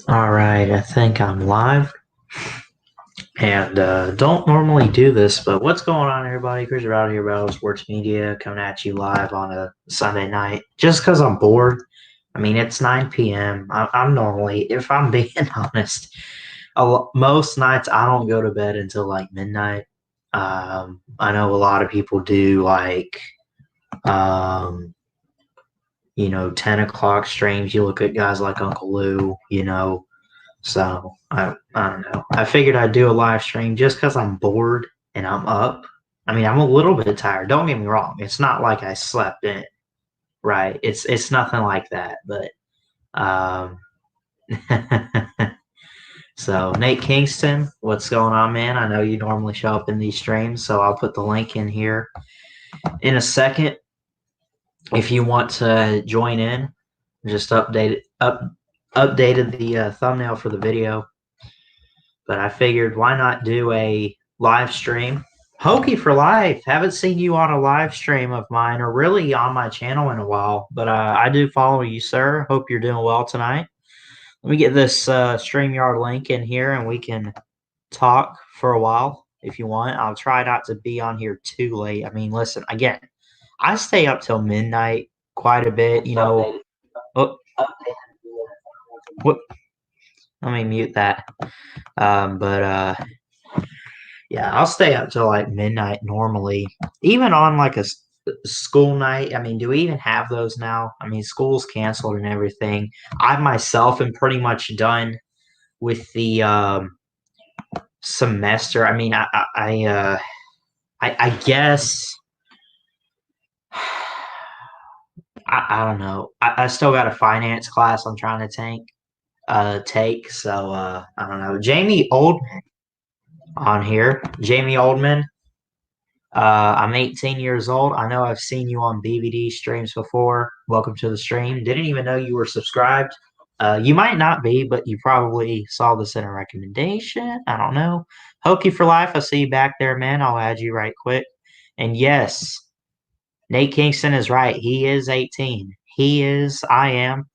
All right, I think I'm live and don't normally do this, but what's going on, everybody? Chris out here, Battle Sports Media, coming at you live on a Sunday night. Just because I'm bored. I mean, it's 9 p.m. I'm normally, if I'm being honest, most nights I don't go to bed until like midnight. I know a lot of people do um, 10 o'clock streams. You look at guys like Uncle Lou. So I don't know. I figured I'd do a live stream just because I'm bored and I'm up. I mean, I'm a little bit tired. Don't get me wrong. It's not like I slept in, right? It's nothing like that. But um, so Nate Kingston, what's going on, man? I know you normally show up in these streams, so I'll put the link in here in a second. If you want to join in, just updated the thumbnail for the video. But I figured why not do a live stream? Hokey for life. Haven't seen you on a live stream of mine or really on my channel in a while, but I do follow you, sir. Hope you're doing well tonight. Let me get this StreamYard link in here and we can talk for a while if you want. I'll try not to be on here too late. I mean, listen, again, I stay up till midnight quite a bit, you know. Oh, what? Let me mute that. But yeah, I'll stay up till like midnight normally, even on like a school night. I mean, do we even have those now? I mean, school's canceled and everything. I myself am pretty much done with the semester. I mean, I guess I don't know. I still got a finance class I'm trying to take. So I don't know. Jamie Oldman on here. Jamie Oldman. I'm 18 years old. I know I've seen you on BBD streams before. Welcome to the stream. Didn't even know you were subscribed. You might not be, but you probably saw this in a recommendation. I don't know. Hokey for life. I see you back there, man. I'll add you right quick. And yes, Nate Kingston is right. He is 18. He is. I am.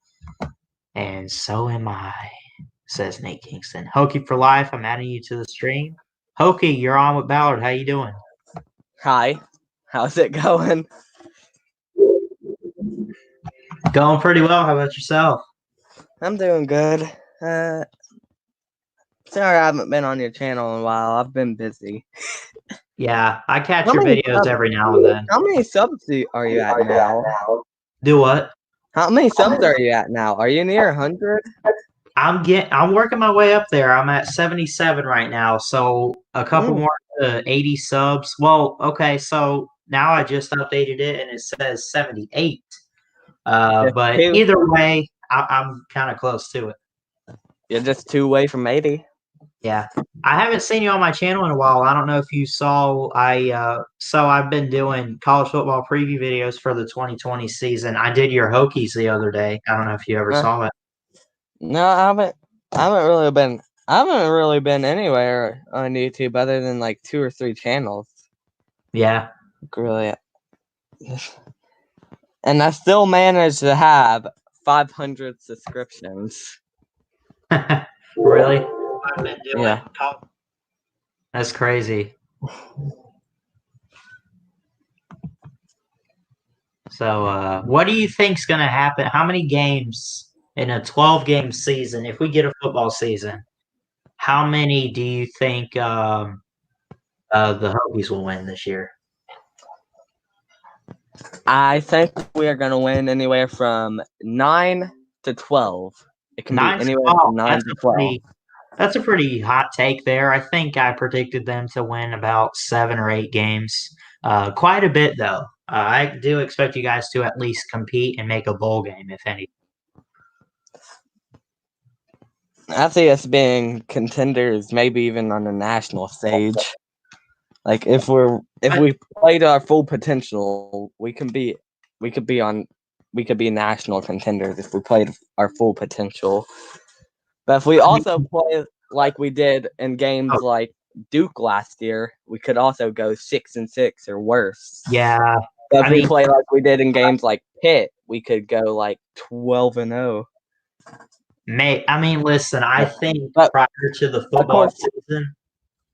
And so am I, says Nate Kingston. Hokey for life. I'm adding you to the stream. Hokey, you're on with Ballard. How you doing? Hi, how's it going? Going pretty well. How about yourself? I'm doing good. Sorry I haven't been on your channel in a while. I've been busy. Yeah, I catch How your many videos subs? every now and then. How many subs are you at now? Do what? How many subs are you at now? Are you near 100? I'm working my way up there. I'm at 77 right now, so a couple more to 80 subs. Well, okay, so now I just updated it and it says 78. But Two. either way, I'm kind of close to it. You're just 2 away from 80. Yeah, I haven't seen you on my channel in a while. I don't know if you saw. I've been doing college football preview videos for the 2020 season. I did your Hokies the other day. I don't know if you ever saw it. No, I haven't really been anywhere on YouTube other than like 2 or 3 channels. Yeah. Really. And I still managed to have 500 subscriptions. Really? I've been doing. Yeah. That's crazy. So, what do you think's going to happen? How many games in a 12-game season, if we get a football season, how many do you think the Hokies will win this year? I think we are going to win anywhere from 9 to 12. It can be anywhere from 9 to 12. That's a pretty hot take there. I think I predicted them to win about 7 or 8 games. Quite a bit, though. I do expect you guys to at least compete and make a bowl game, if any. I see us being contenders, maybe even on the national stage. Like if we play to our full potential, we could be national contenders if we played our full potential. But if we also play like we did in games like Duke last year, we could also go 6-6 or worse. Yeah. But if we play like we did in games like Pitt, we could go like 12-0. I mean, listen, I think But prior to the football course- season,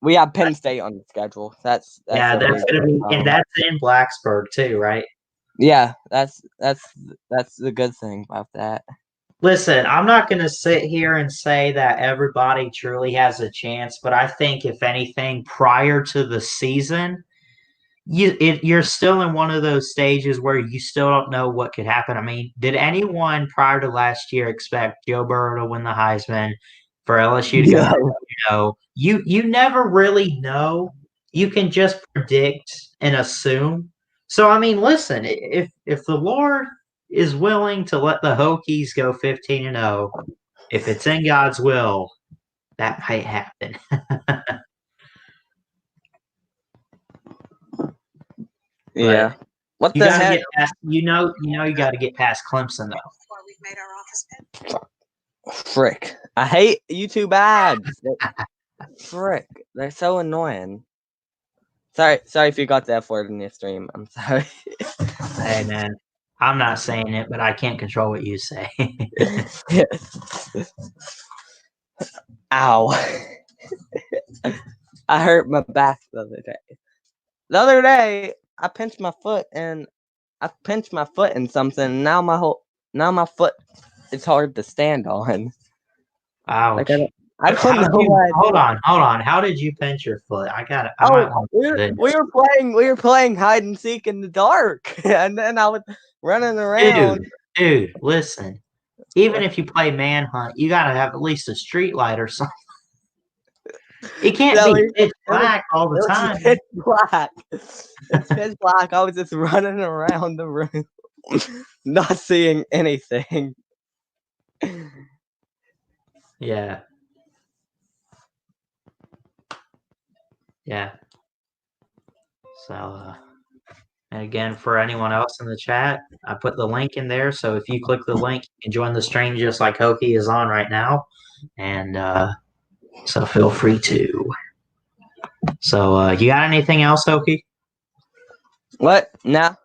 we have Penn State on the schedule. That's yeah, a that's big gonna be, problem. and that's in Blacksburg too, right? Yeah, that's the good thing about that. Listen, I'm not going to sit here and say that everybody truly has a chance, but I think if anything, prior to the season, you're still in one of those stages where you still don't know what could happen. I mean, did anyone prior to last year expect Joe Burrow to win the Heisman, for LSU to go? You never really know. You can just predict and assume. So I mean, listen, if the Lord is willing to let the Hokies go 15-0, if it's in God's will, that might happen. Yeah. What You the gotta heck? get past, you got to get past Clemson though. Frick. I hate YouTube ads. Frick. They're so annoying. Sorry if you got the F word in your stream. I'm sorry. Hey man, I'm not saying it, but I can't control what you say. Ow. I hurt my back the other day. The other day, I pinched my foot and something. And now my foot is hard to stand on. Ouch. Like I don't know why. Hold on. How did you pinch your foot? I might want to we were playing hide and seek in the dark, and then I was running around. Dude, listen. Even if you play manhunt, you gotta have at least a street light or something. It can't be pitch black all the time. Pitch black. It's pitch black. I was just running around the room, not seeing anything. Yeah. Yeah. So, and again, for anyone else in the chat, I put the link in there. So if you click the link, you can join the stream just like Hokie is on right now. And so feel free to. So, you got anything else, Hokie? What? No.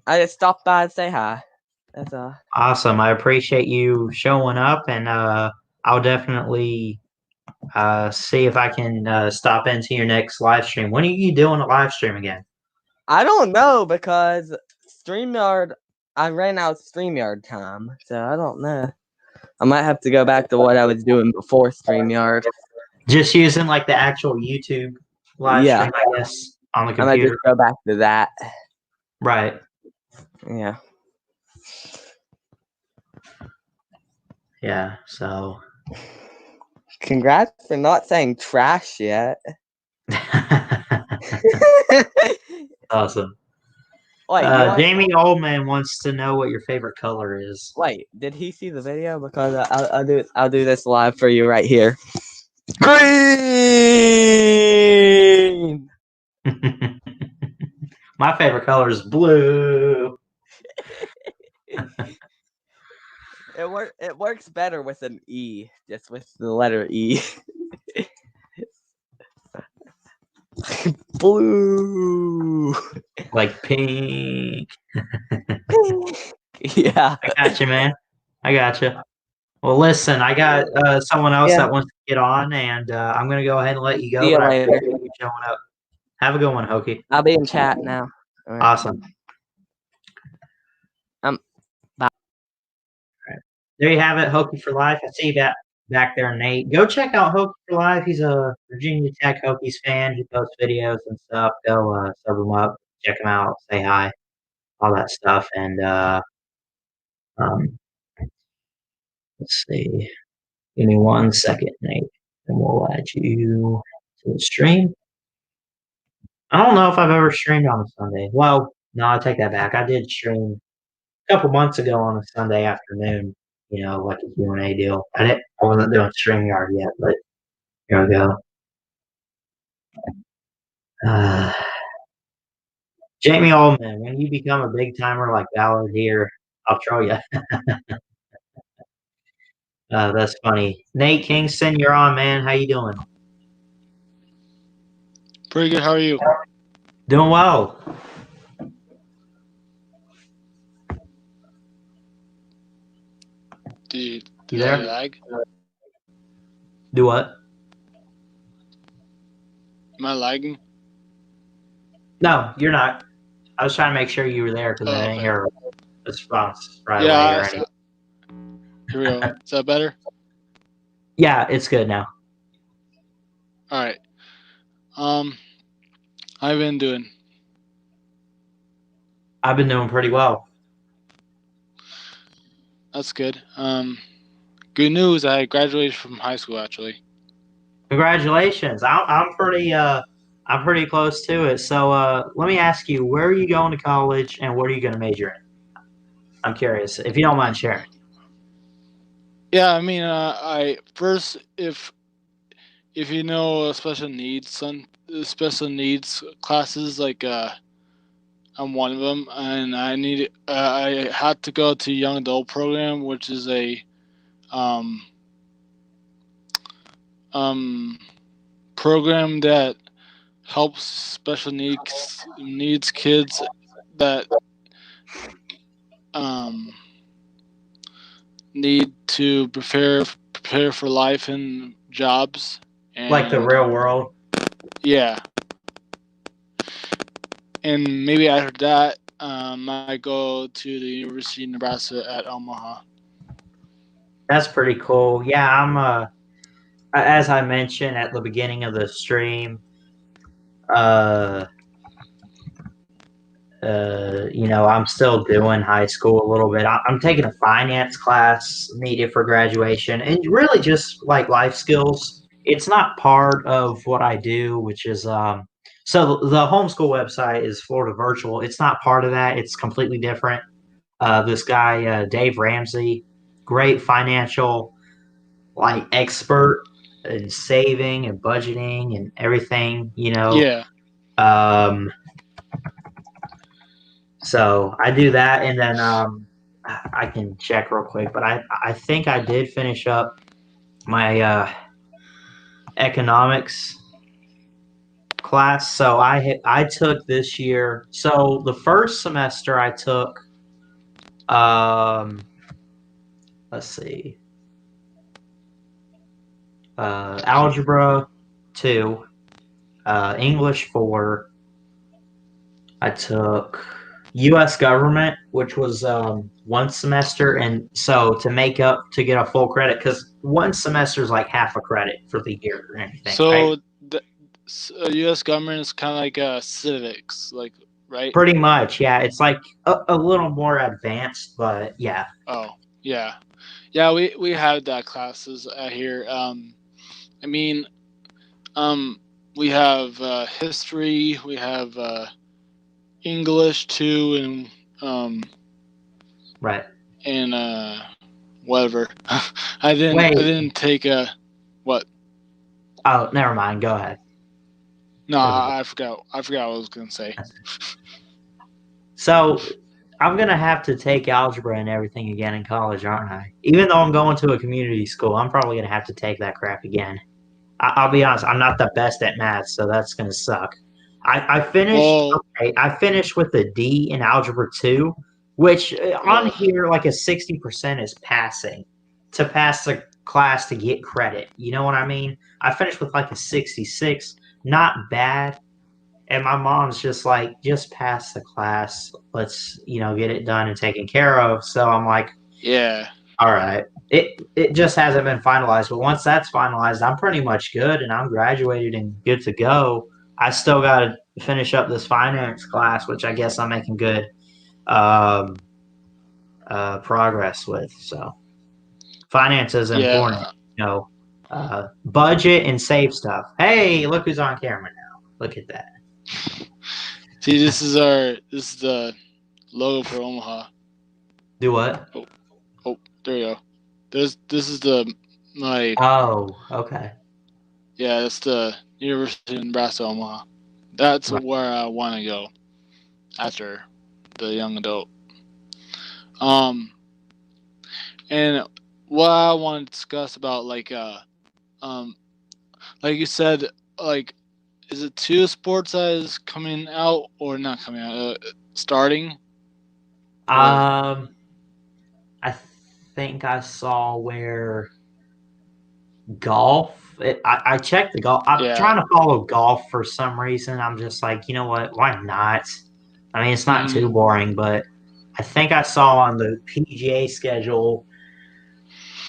I just stopped by to say hi. That's all. Awesome. I appreciate you showing up, and I'll definitely see if I can stop into your next live stream. When are you doing a live stream again? I don't know because StreamYard, I ran out of StreamYard time, so I don't know. I might have to go back to what I was doing before StreamYard. Just using like the actual YouTube live stream, I guess, on the I might computer. just go back to that. Right. Yeah. Yeah. So. Congrats for not saying trash yet. Awesome. Wait, Jamie Oldman wants to know what your favorite color is. Wait, did he see the video? Because I'll do this live for you right here. Green. My favorite color is blue. It works better with an E, just with the letter E. Blue. Like pink. Yeah. I got you, man. I got you. Well, listen, I got someone else that wants to get on, and I'm going to go ahead and let you go. See you later. I appreciate you showing up. Have a good one, Hokie. I'll be in chat now. All right. Awesome. Bye. All right. There you have it, Hokie for Life. I see you back there, Nate. Go check out Hokie for Life. He's a Virginia Tech Hokies fan. He posts videos and stuff. Go sub him up, check him out, say hi, all that stuff. And let's see. Give me 1 second, Nate, and we'll add you to the stream. I don't know if I've ever streamed on a Sunday. Well, no, I take that back. I did stream a couple months ago on a Sunday afternoon, like a Q&A deal. I wasn't doing StreamYard yet, but here we go. Jamie Oldman, when you become a big timer like Ballard here, I'll throw you. That's funny. Nate Kingston, you're on, man. How you doing? Pretty good. How are you? Doing well. You Did there? I lag? Do what? Am I lagging? No, you're not. I was trying to make sure you were there because I didn't Okay. hear a response right Yeah, away or I- anything. Here we go. Is that better? Yeah, it's good now. All right. How you been doing? I've been doing pretty well. That's good. Good news. I graduated from high school actually. Congratulations. I'm pretty close to it. So let me ask you, where are you going to college and what are you going to major in? I'm curious, if you don't mind sharing. Yeah, I mean, I first if you know special needs classes, like I'm one of them, and I had to go to young adult program, which is a um program that helps special needs kids that um need to prepare for life and jobs, and Like the real world? yeah. And maybe after that, I go to the University of Nebraska at Omaha. That's pretty cool. Yeah, as I mentioned at the beginning of the stream, I'm still doing high school a little bit. I'm taking a finance class needed for graduation and really just like life skills. It's not part of what I do, which is so the homeschool website is Florida Virtual. It's not part of that. It's completely different. This guy, Dave Ramsey, great financial like expert in saving and budgeting and everything, Yeah. Um, so I do that, and then I can check real quick, but I think I did finish up my economics class. So I took this year. So the first semester I took, um, let's see, algebra 2, English 4. I took U.S. government, which was one semester, and so to make up to get a full credit, because one semester is like half a credit for the year or anything, right? So the U.S. government is kind of like civics, like, right? Pretty much, yeah. It's like a little more advanced, but yeah. Oh, yeah, yeah. We have that classes here. I mean, we have history. We have English too, and Right. and whatever. I Wait. didn't take a what? Oh, never mind. Go ahead. No, I forgot. I forgot what I was gonna say. So I'm gonna have to take algebra and everything again in college, aren't I? Even though I'm going to a community school, I'm probably gonna have to take that crap again. I'll be honest, I'm not the best at math, so that's gonna suck. I finished. Well, Okay, I finished with a D in algebra 2, which on ugh. here like a 60% is passing to pass the class to get credit. You know what I mean? I finished with like a 66, not bad. And my mom's just like, just pass the class. Let's get it done and taken care of. So I'm like, Yeah. all right. It just hasn't been finalized, but once that's finalized, I'm pretty much good and I'm graduated and good to go. I still got to finish up this finance class, which I guess I'm making good progress with. So finance is important, budget and save stuff. Hey, look who's on camera now. Look at that. See, this is the logo for Omaha. Do what? Oh, there you go. This is the Oh, okay. Yeah, that's the University of Nebraska Omaha. That's Right. where I want to go after the young adult. And what I want to discuss about like you said, like, is it 2 sports that is coming out or not coming out? Starting? I think I saw where golf. I checked the golf. I'm Yeah. trying to follow golf for some reason. I'm just like, you know what? Why not? I mean, it's not too boring, but I think I saw on the PGA schedule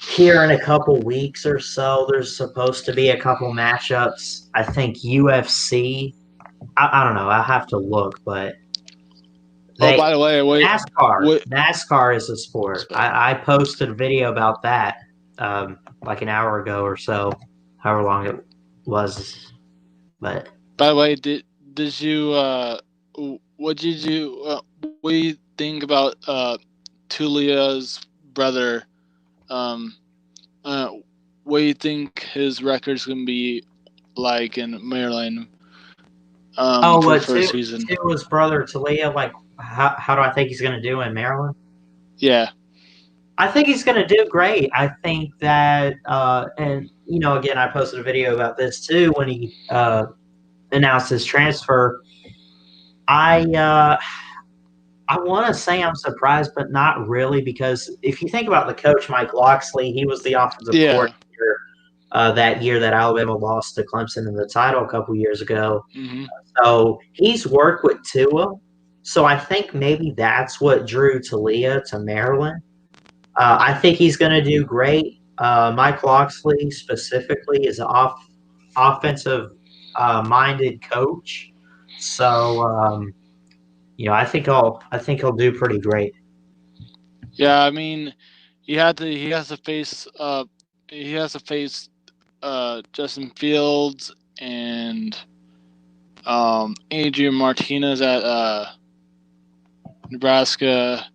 here in a couple weeks or so, there's supposed to be a couple matchups. I think UFC. I don't know. I have to look, but By the way, wait. NASCAR is a sport. I posted a video about that like an hour ago or so, however long it was. But by the way, did you what did you what do you think about Tulia's brother? What do you think his record's gonna be like in Maryland? For the first season. Tua's brother Talia, like how do I think he's gonna do in Maryland? Yeah. I think he's going to do great. I think that, and again, I posted a video about this too when he announced his transfer. I want to say I'm surprised, but not really, because if you think about the coach Mike Locksley, he was the offensive coordinator that year that Alabama lost to Clemson in the title a couple years ago. Mm-hmm. So he's worked with Tua. So I think maybe that's what drew Talia to Maryland. I think he's going to do great. Mike Locksley specifically is an offensive minded coach, so I think he'll do pretty great. Yeah, I mean, he has to face Justin Fields and Adrian Martinez at Nebraska.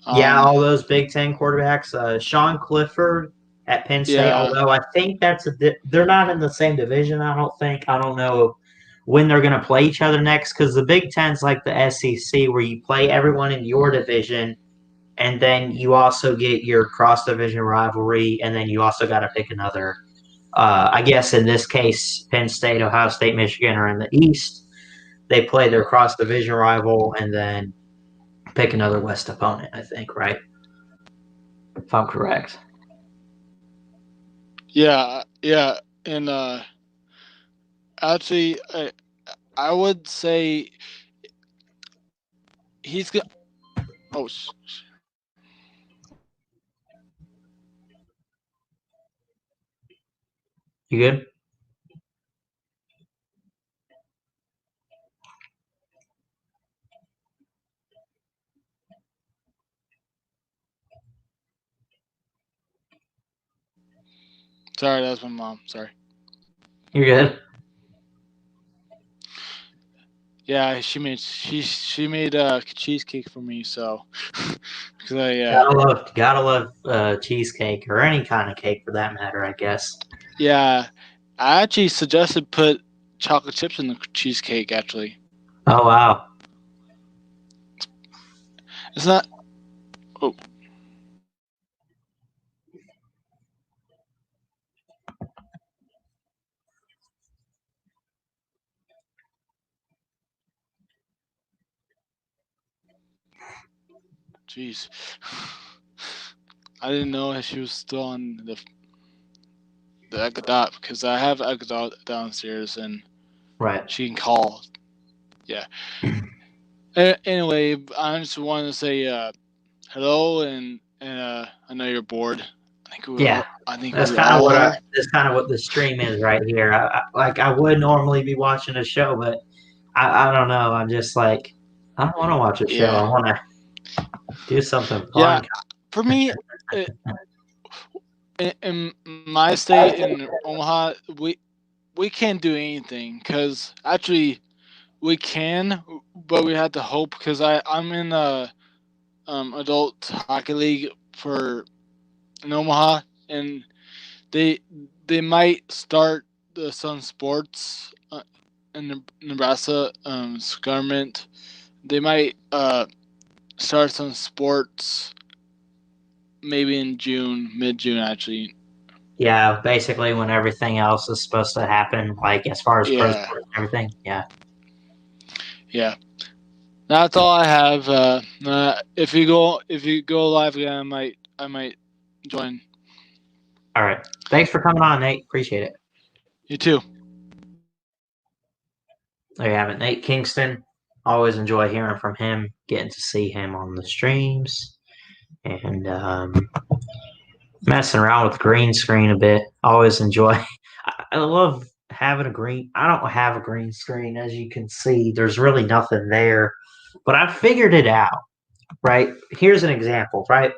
All those Big Ten quarterbacks. Sean Clifford at Penn State, although I think they're not in the same division, I don't think. I don't know when they're going to play each other next, because the Big Ten's like the SEC, where you play everyone in your division, and then you also get your cross-division rivalry, and then you also got to pick another. I guess in this case, Penn State, Ohio State, Michigan are in the East. They play their cross-division rival, and then pick another West opponent, I think, right? If I'm correct. Yeah, and actually, I would say he's gonna. Oh. You good? Sorry, that was my mom. Sorry. You're good. Yeah, she made cheesecake for me, so because gotta love cheesecake, or any kind of cake for that matter, I guess. Yeah, I actually suggested put chocolate chips in the cheesecake. Actually. Oh wow. It's not. Oh. Jeez. I didn't know she was still on the Echo Dot, because I have Echo Dot downstairs and right. She can call. Yeah. Anyway, I just wanted to say hello, and I know you're bored. I think that's kind of what the stream is right here. I would normally be watching a show, but I don't know. I'm just like, I don't want to watch a show. I want to do something fun. Yeah, for me, in my state in Omaha, we can't do anything, because actually we can, but we have to hope, because I'm in a adult hockey league in Omaha, and they might start some sports in Nebraska government. They might start some sports maybe in June, mid-June actually. Yeah, basically when everything else is supposed to happen, like as far as pro sports and everything. Yeah. Yeah. That's all I have. If you go live again, I might I might join. All right. Thanks for coming on, Nate. Appreciate it. You too. There you have it, Nate Kingston. Always enjoy hearing from him, getting to see him on the streams, and messing around with green screen a bit. Always enjoy. I love having a green. I don't have a green screen, as you can see. There's really nothing there, but I figured it out. Right? Here's an example. Right?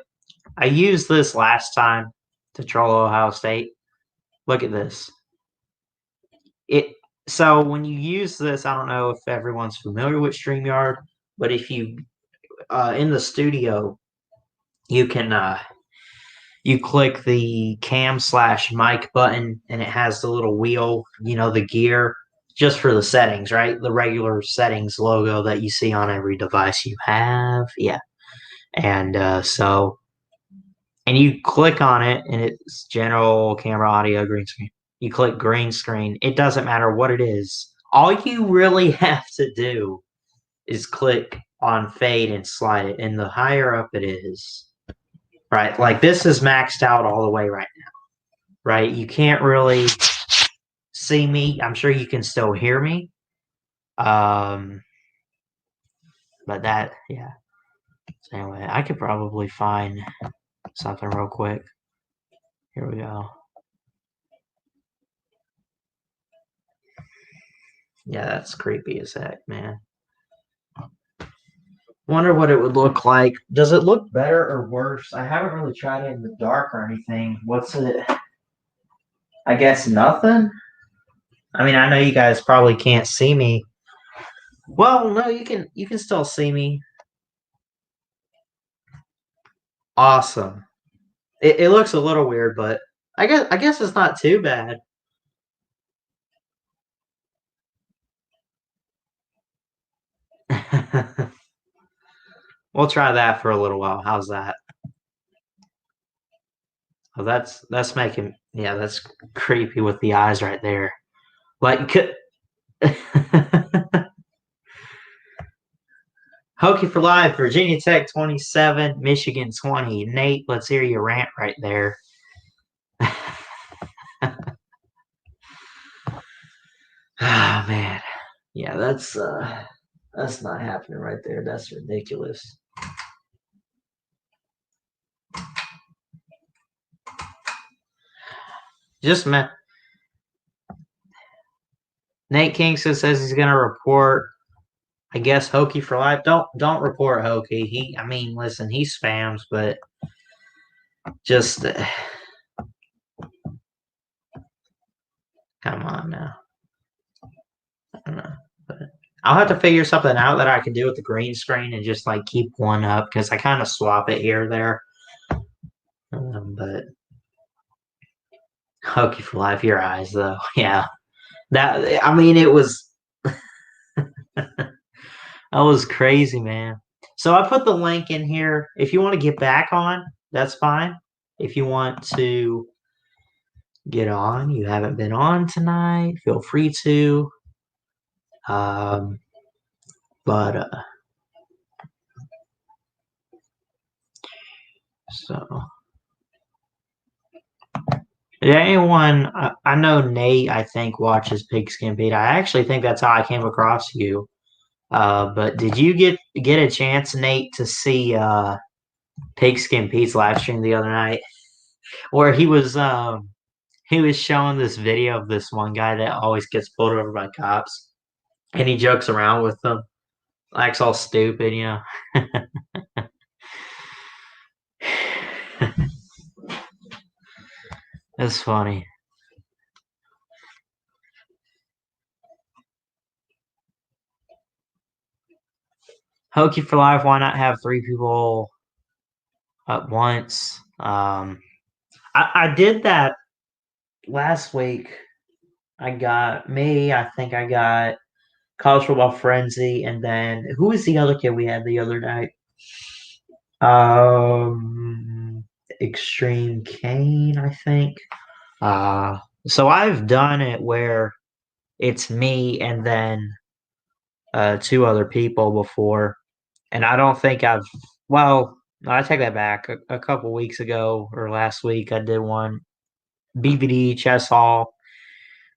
I used this last time to troll Ohio State. Look at this. So when you use this, I don't know if everyone's familiar with StreamYard, but if you in the studio, you can you click the cam/mic button, and it has the little wheel, the gear, just for the settings, right? The regular settings logo that you see on every device you have, yeah. And and you click on it, and it's general, camera, audio, green screen. You click green screen. It doesn't matter what it is. All you really have to do is click on fade and slide it. And the higher up it is, right? Like this is maxed out all the way right now, right? You can't really see me. I'm sure you can still hear me. But that, yeah. So anyway, I could probably find something real quick. Here we go. Yeah, that's creepy as heck, man. Wonder what it would look like. Does it look better or worse? I haven't really tried it in the dark or anything. What's it? I guess nothing? I mean, I know you guys probably can't see me. Well, no, you can still see me. Awesome. It looks a little weird, but I guess it's not too bad. We'll try that for a little while. How's that? Oh, that's making, yeah, that's creepy with the eyes right there. Like, Hokie for Life, Virginia Tech 27, Michigan 20. Nate, let's hear your rant right there. Oh man, yeah, that's not happening right there. That's ridiculous. Just met. Nate Kingston says he's gonna report. I guess Hokie for Life. Don't report Hokie. I mean, listen, he spams, but just come on now. I don't know, but I'll have to figure something out that I can do with the green screen and just like keep one up because I kind of swap it here or there. But Hokie for Life, your eyes though, yeah. That, I mean, it was that was crazy, man. So I put the link in here. If you want to get back on, that's fine. If you want to get on, you haven't been on tonight, feel free to. But so yeah, anyone, I know Nate, I think, watches Pigskin Pete. I actually think that's how I came across you. But did you get a chance, Nate, to see Pigskin Pete's live stream the other night, where he was showing this video of this one guy that always gets pulled over by cops, and he jokes around with them, acts all stupid, you know. That's funny. Hokie for Life, why not have 3 people at once? I did that last week. I think I got College Football Frenzy, and then who was the other kid we had the other night? Extreme Kane, I think. So I've done it where it's me and then 2 other people before, and I don't think well, No, I take that back. A couple weeks ago or last week, I did one. BBD, Chess Hall,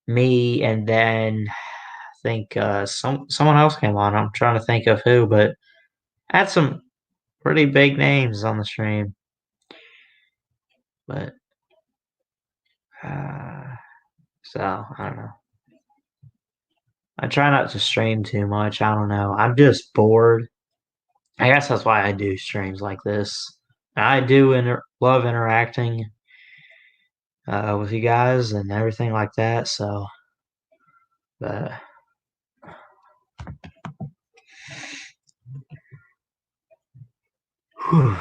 me, and then I think someone else came on. I'm trying to think of who, but had some pretty big names on the stream. But so I don't know. I try not to stream too much. I don't know. I'm just bored. I guess that's why I do streams like this. I do love interacting with you guys and everything like that. So, but whew.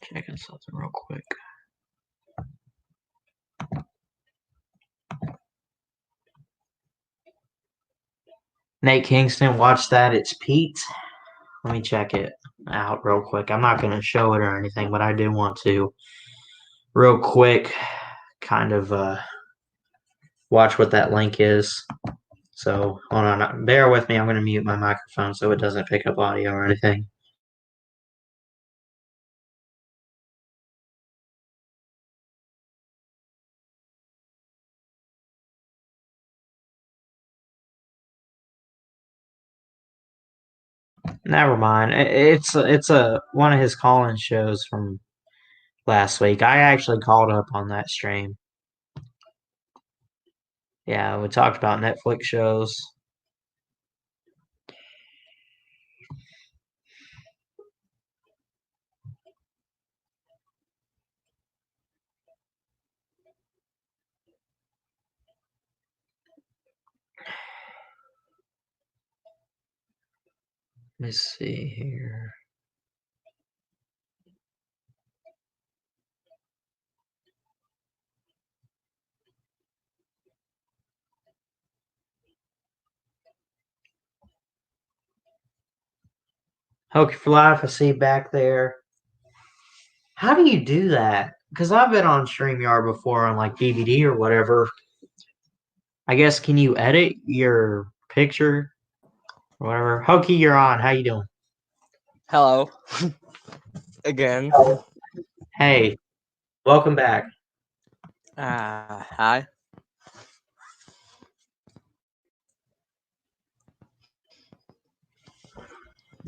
Checking something real quick. Nate Kingston, watch that. It's Pete. Let me check it out real quick. I'm not going to show it or anything, but I do want to real quick kind of watch what that link is. So hold on. Bear with me. I'm going to mute my microphone so it doesn't pick up audio or anything. Never mind. It's one of his call-in shows from last week. I actually called up on that stream. Yeah, we talked about Netflix shows. Let me see here. Hokie for Life, I see back there. How do you do that? Because I've been on StreamYard before on like DVD or whatever. I guess can you edit your picture or whatever? Hokie, you're on. How you doing? Hello. Again. Hey, welcome back. Hi.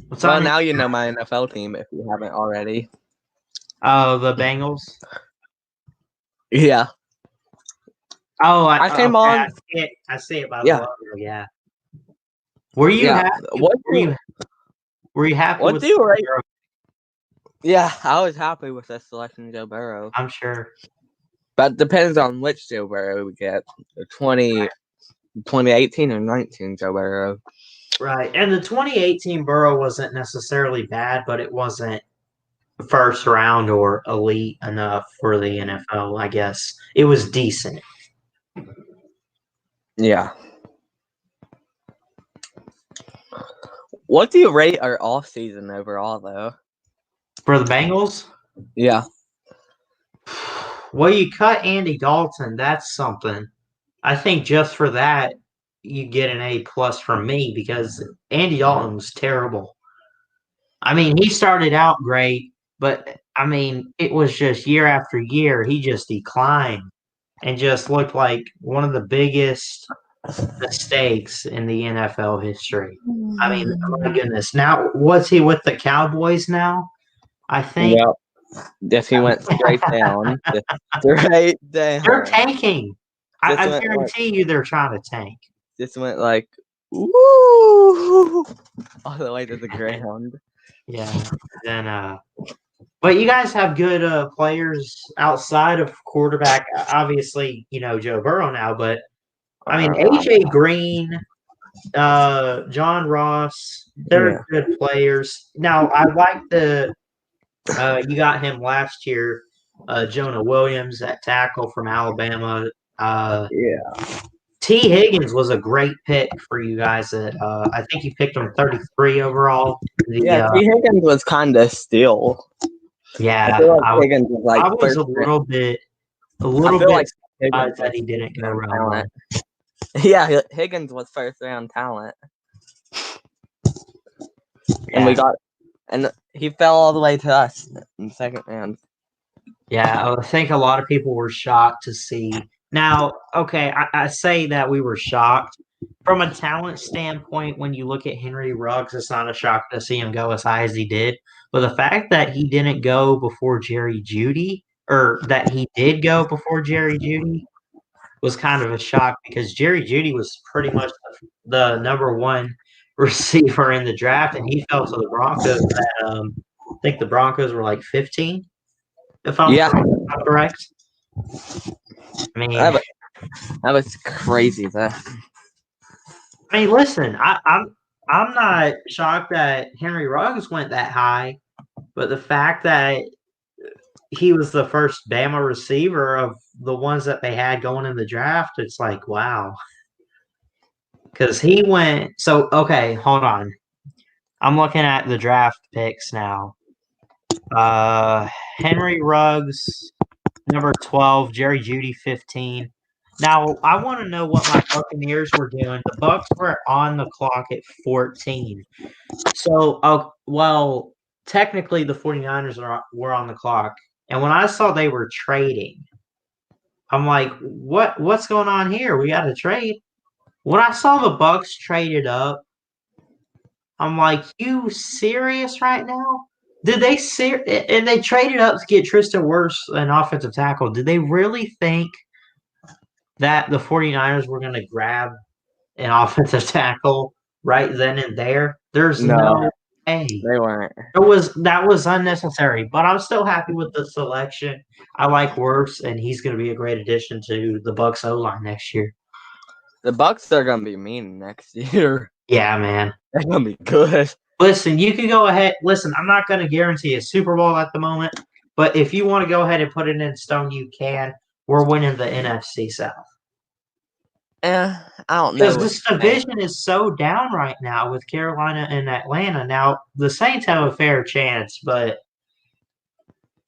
What's Well, on now you know my NFL team if you haven't already. Oh, the Bengals. Yeah. Oh, I came on. I see it by Yeah. the logo. Yeah. Were you Yeah. happy? Were you happy What with do you rate? Burrow? Yeah, I was happy with the selection of Joe Burrow. I'm sure. But depends on which Joe Burrow we get. 2018 or 19 Joe Burrow. Right. And the 2018 Burrow wasn't necessarily bad, but it wasn't first round or elite enough for the NFL, I guess. It was decent. Yeah. What do you rate our off season overall though? For the Bengals? Yeah. Well, you cut Andy Dalton. That's something. I think just for that, you get an A+ from me because Andy Dalton was terrible. I mean, he started out great, but I mean, it was just year after year, he just declined and just looked like one of the biggest mistakes in the NFL history. I mean, my goodness. Now, was he with the Cowboys now? I think. Yep. Yes, he went straight down. Straight down. They're tanking. I guarantee you they're trying to tank. Just went like, woo, all the way to the ground. Yeah. Then, but you guys have good players outside of quarterback. Obviously, Joe Burrow now, but I mean, AJ Green, John Ross, they're good players. Now, I like you got him last year, Jonah Williams at tackle from Alabama. T. Higgins was a great pick for you guys. I think you picked him 33 overall. Yeah, T. Higgins was kind of steal. Yeah, I feel like Higgins was like I was first a little bit like surprised that he didn't go round one. Yeah, Higgins was first round talent. Yeah. And he fell all the way to us in the second round. Yeah, I think a lot of people were shocked to see. Now, okay, I say that we were shocked. From a talent standpoint, when you look at Henry Ruggs, it's not a shock to see him go as high as he did. But the fact that he didn't go before Jerry Jeudy, or that he did go before Jerry Jeudy, was kind of a shock because Jerry Jeudy was pretty much the number one receiver in the draft, and he fell to the Broncos. I think the Broncos were like 15, if I'm correct. I mean, that was crazy. Listen, I'm not shocked that Henry Ruggs went that high, but the fact that he was the first Bama receiver of the ones that they had going in the draft, it's like, wow. Because he went – so, okay, hold on. I'm looking at the draft picks now. Henry Ruggs, number 12, Jerry Jeudy, 15. Now, I want to know what my Buccaneers were doing. The Bucs were on the clock at 14. So, well, technically the 49ers were on the clock. And when I saw they were trading, I'm like, what's going on here? We got to trade. When I saw the Bucs traded up, I'm like, you serious right now? Did they and they traded up to get Tristan Wirfs, an offensive tackle. Did they really think that the 49ers were going to grab an offensive tackle right then and there? There's no way. They weren't. That was unnecessary, but I'm still happy with the selection. I like Wirfs, and he's going to be a great addition to the Bucs O-line next year. The Bucs are going to be mean next year. Yeah, man. They're going to be good. Listen, you can go ahead. Listen, I'm not going to guarantee a Super Bowl at the moment, but if you want to go ahead and put it in stone, you can. We're winning the NFC South. I don't know. Because this division is so down right now with Carolina and Atlanta. Now, the Saints have a fair chance, but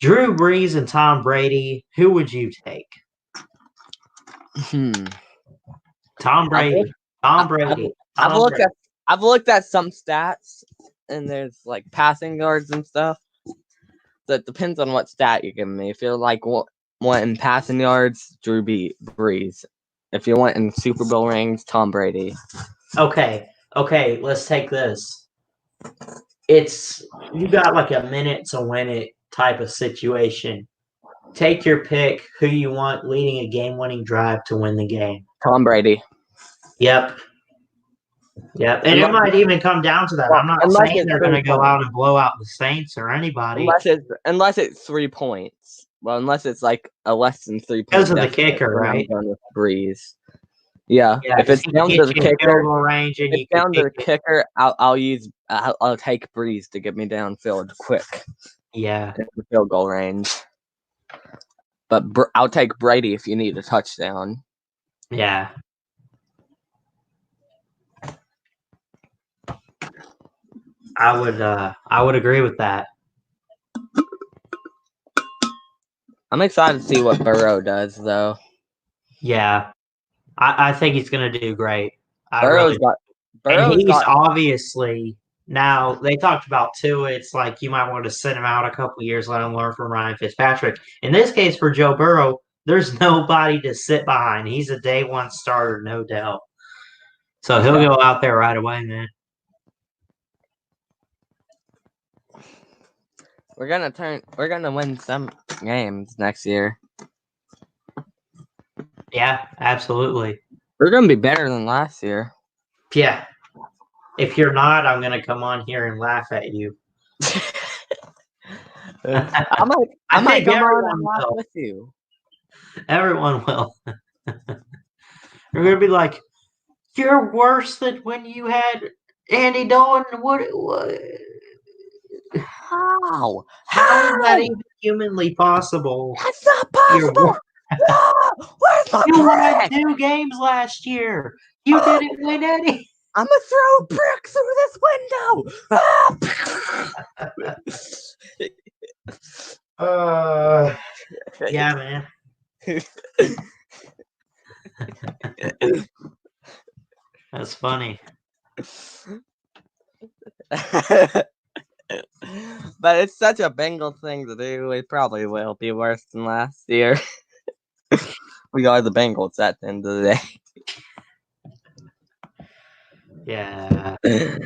Drew Brees and Tom Brady, who would you take? Tom Brady. Tom Brady. I've looked at some stats, and there's like passing yards and stuff. So it depends on what stat you're giving me. If you're like wanting passing yards, Drew Brees. If you want in Super Bowl rings, Tom Brady. Okay, let's take this. You got like a minute to win it type of situation. Take your pick who you want leading a game-winning drive to win the game. Tom Brady. Yep. And it might even come down to that. I'm not saying they're going to go out and blow out the Saints or anybody. Unless it's 3 points. Well, unless it's like a less than 3 points. Because of the kicker, right? With Breeze. Yeah. If it's down to the kicker, range and it's down to the kicker, I'll take Breeze to get me downfield quick. Yeah. In the field goal range. But I'll take Brady if you need a touchdown. Yeah. I would agree with that. I'm excited to see what Burrow does, though. Yeah, I think he's going to do great. Burrow's obviously now they talked about Tua. It's like you might want to sit him out a couple of years, let him learn from Ryan Fitzpatrick. In this case, for Joe Burrow, there's nobody to sit behind. He's a day one starter, no doubt. So he'll go out there right away, man. We're gonna win some games next year. Yeah, absolutely. We're gonna be better than last year. Yeah. If you're not, I'm gonna come on here and laugh at you. I might come on and laugh with you. Everyone will. We're gonna be like, you're worse than when you had Andy Dalton. What? How? How is that even humanly possible? That's not possible. Where's my You won brick? 2 games last year. You didn't win any. I'm gonna throw a brick through this window. Yeah, man. That's funny. But it's such a Bengals thing to do. It probably will be worse than last year. We are the Bengals at the end of the Yeah. day.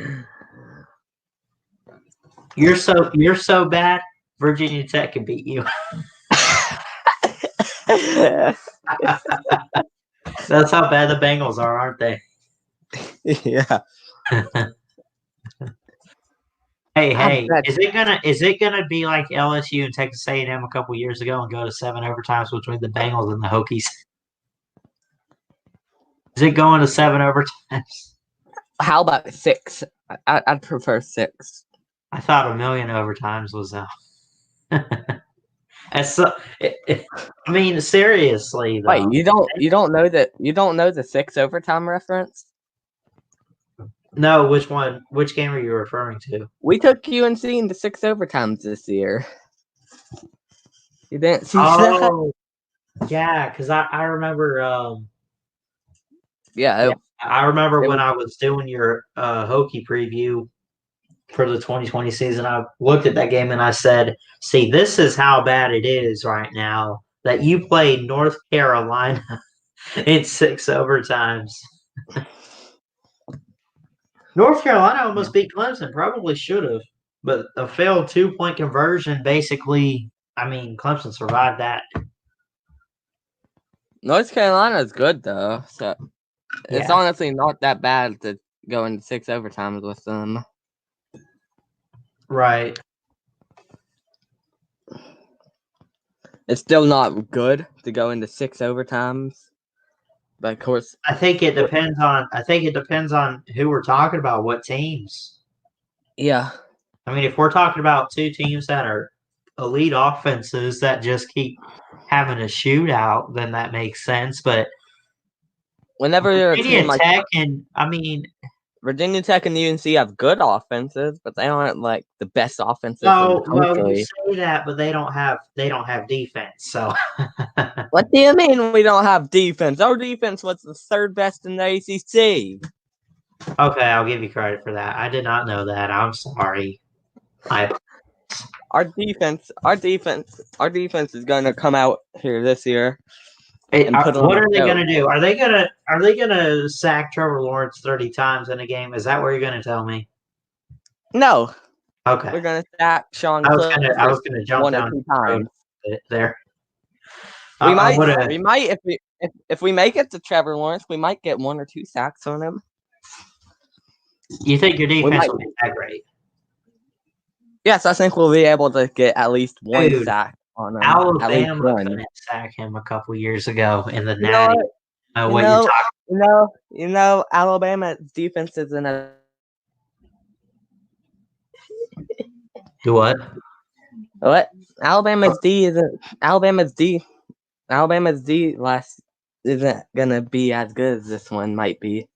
You're so bad, Virginia Tech can beat you. That's how bad the Bengals are, aren't they? Yeah. Hey, bet. is it gonna be like LSU and Texas A&M a couple years ago and go to 7 overtimes between the Bengals and the Hokies? Is it going to 7 overtimes? How about 6? I'd prefer 6. I thought 1,000,000 overtimes was that's I mean, seriously though. Wait, you don't know the 6 overtime reference? No, which one? Which game are you referring to? We took UNC into 6 overtimes this year. You didn't see that? Oh, yeah, because I remember. Yeah. I remember it when was- I was doing your Hokie preview for the 2020 season. I looked at that game and I said, "See, this is how bad it is right now that you played North Carolina in 6 overtimes." North Carolina almost beat Clemson. Probably should have, but a failed 2-point conversion. Basically, I mean, Clemson survived that. North Carolina's good though, so it's Yeah. honestly not that bad to go into 6 overtimes with them. Right. It's still not good to go into 6 overtimes, but of course, I think it depends on who we're talking about, what teams. yeah. I mean, if we're talking about 2 teams that are elite offenses that just keep having a shootout, then that makes sense. But Whenever you're a Virginia team like Tech and I mean, Virginia Tech and UNC have good offenses, but they aren't like the best offenses in well, the you country. say that, but they don't have defense. So What do you mean we don't have defense? Our defense was the 3rd best in the ACC. okay, I'll give you credit for that. I did not know that. I'm sorry. Our defense is gonna come out here this year. What are they going to do? Are they going to sack Trevor Lawrence 30 times in a game? Is that what you're going to tell me? No, Okay. we're gonna sack Sean I was Clifford going to jump 1 or down 2 times. there. We might if we make it to Trevor Lawrence, we might get 1 or 2 sacks on him. You think your defense will be that great? Yes, I think we'll be able to get at least 1 sack on him. Alabama couldn't sack him a couple years ago in the Natty. Alabama's defense isn't a. Do what? What? Alabama's D isn't gonna be as good as this one might be.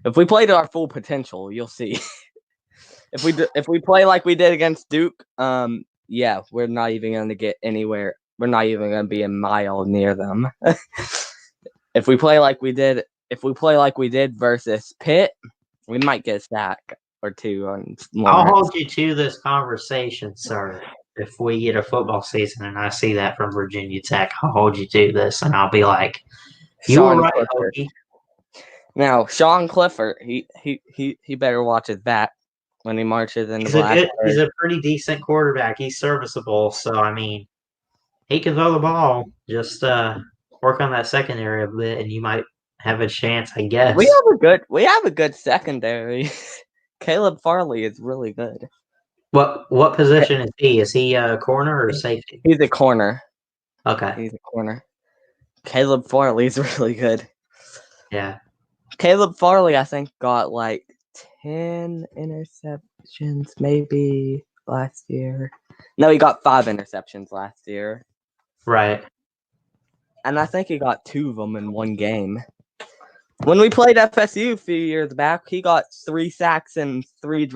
If we play to our full potential, you'll see. If we play like we did against Duke, yeah, we're not even gonna get anywhere. We're not even gonna be a mile near them. If we play like we did versus Pitt, we might get a sack or 2 on Lawrence. I'll hold you to this conversation, sir. If we get a football season and I see that from Virginia Tech, I'll hold you to this, and I'll be like, "You were right, Hokie." Now, Sean Clifford, he better watch his back when he marches in the He's a pretty decent quarterback. He's serviceable, so I mean, he can throw the ball. Just work on that secondary a bit, and you might have a chance, I guess. We have a good secondary. Caleb Farley is really good. What position is he? Is he a corner or safety? He's a corner. Okay. He's a corner. Caleb Farley is really good. Yeah. Caleb Farley, I think, got like 10 interceptions maybe last year. No, he got 5 interceptions last year. Right. and I think he got 2 of them in one game. When we played FSU a few years back, he got 3 sacks and 3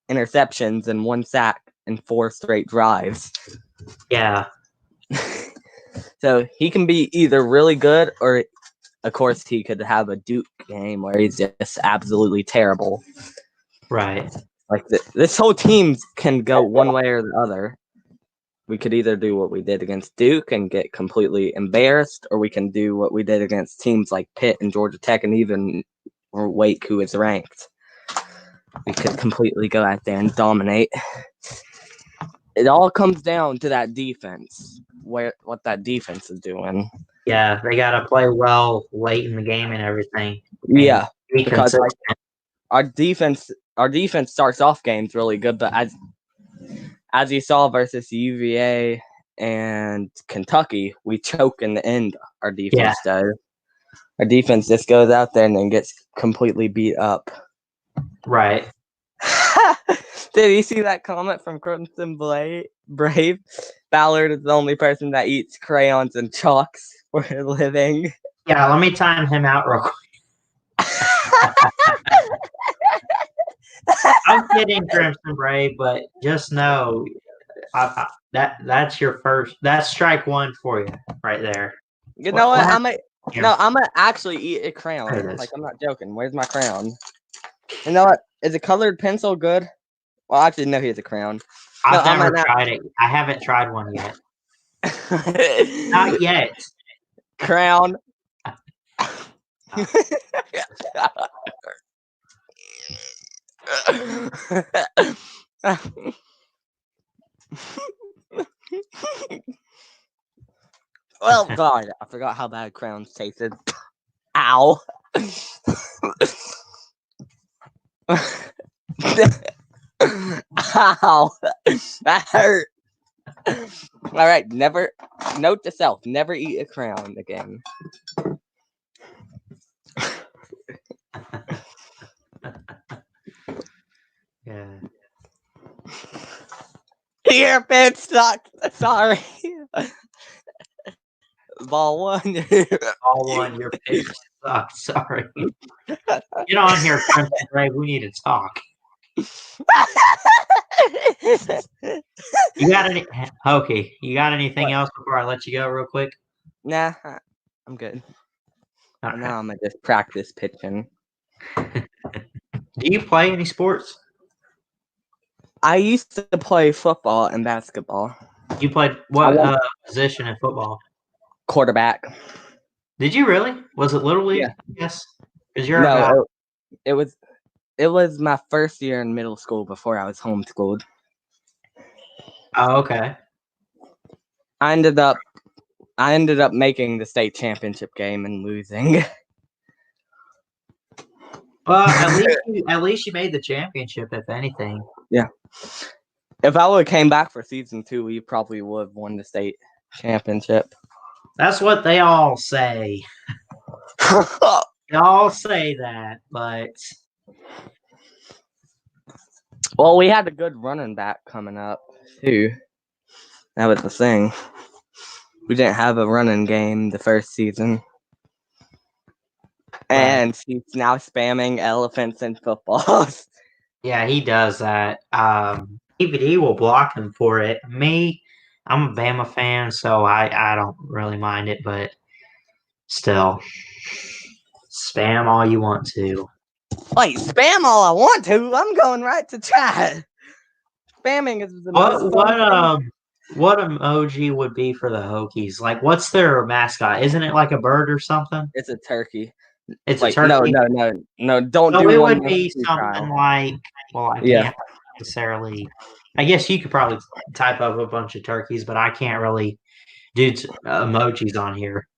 interceptions and 1 sack and 4 straight drives. Yeah. So he can be either really good or, of course, he could have a Duke game where he's just absolutely terrible. Right. Like this whole team can go one way or the other. We could either do what we did against Duke and get completely embarrassed, or we can do what we did against teams like Pitt and Georgia Tech and even Wake, who is ranked. We could completely go out there and dominate. It all comes down to that defense, what that defense is doing. Yeah, they got to play well late in the game and everything. Yeah, Be because consistent. our defense starts off games really good, but as you saw versus UVA and Kentucky, we choke in the end. Our defense does. Our defense just goes out there and then gets completely beat up. Right. Did you see that comment from Crimson Brave? Ballard is the only person that eats crayons and chalks for a living. Yeah, let me time him out real quick. I'm kidding, Crimson Brave, but just know that's your first. That's strike one for you right there. You know what? I'm gonna actually eat a crayon. Like, I'm not joking. Where's my crayon? You know what? Is a colored pencil good? Well, actually, no. Here's a crayon. I've never tried it. I haven't tried one yet. Not yet. Crown. Well, God, I forgot how bad crowns tasted. Ow. Ow. That hurt. All right, note to self, never eat a crown again. Yeah. Your pitch sucked. Sorry. Ball 1. Ball 1, your pitch sucks. Sorry. Get on here, Crimson Brave. We need to talk. You got any Hokey? You got anything else before I let you go real quick? Nah, I'm good. Right. Now I'm gonna just practice pitching. Do you play any sports? I used to play football and basketball. You played what position in football? Quarterback. Did you really? Was it Little League? Yeah. Yes. Because you're it was my first year in middle school before I was homeschooled. Oh, okay. I ended up making the state championship game and losing. Well, at least you made the championship, if anything. Yeah. If I would have came back for season 2, we probably would have won the state championship. That's what they all say. They all say that, but well, we had a good running back coming up too. That was the thing. We didn't have a running game the first season. And he's now spamming elephants and footballs. Yeah, he does that. DVD will block him for it. Me, I'm a Bama fan, so I don't really mind it, but still, spam all you want to. Wait, spam all I want to? I'm going right to chat. Spamming is the most fun what emoji would be for the Hokies? Like, what's their mascot? Isn't it like a bird or something? It's a turkey. It's a turkey. No! Don't do it one. Would be something like. Well, I can't necessarily. I guess you could probably type up a bunch of turkeys, but I can't really do emojis on here.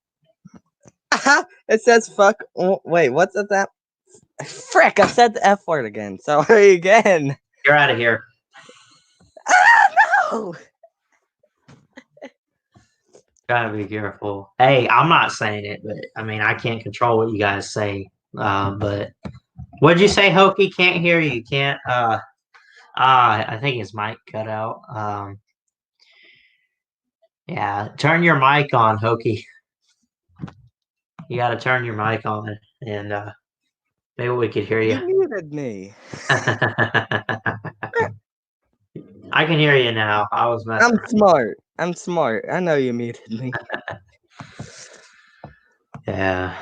It says fuck. Oh, wait, what's that? Frick! I said the F word again. Sorry again. You're out of here. No. Gotta be careful. Hey, I'm not saying it, but I mean, I can't control what you guys say. But what'd you say, Hokey? Can't hear you. Can't. I think his mic cut out. Yeah, turn your mic on, Hokey. You got to turn your mic on, and maybe we could hear You you. muted me. I can hear you now. I was messing. I'm smart. I'm smart. I know you muted me. Yeah.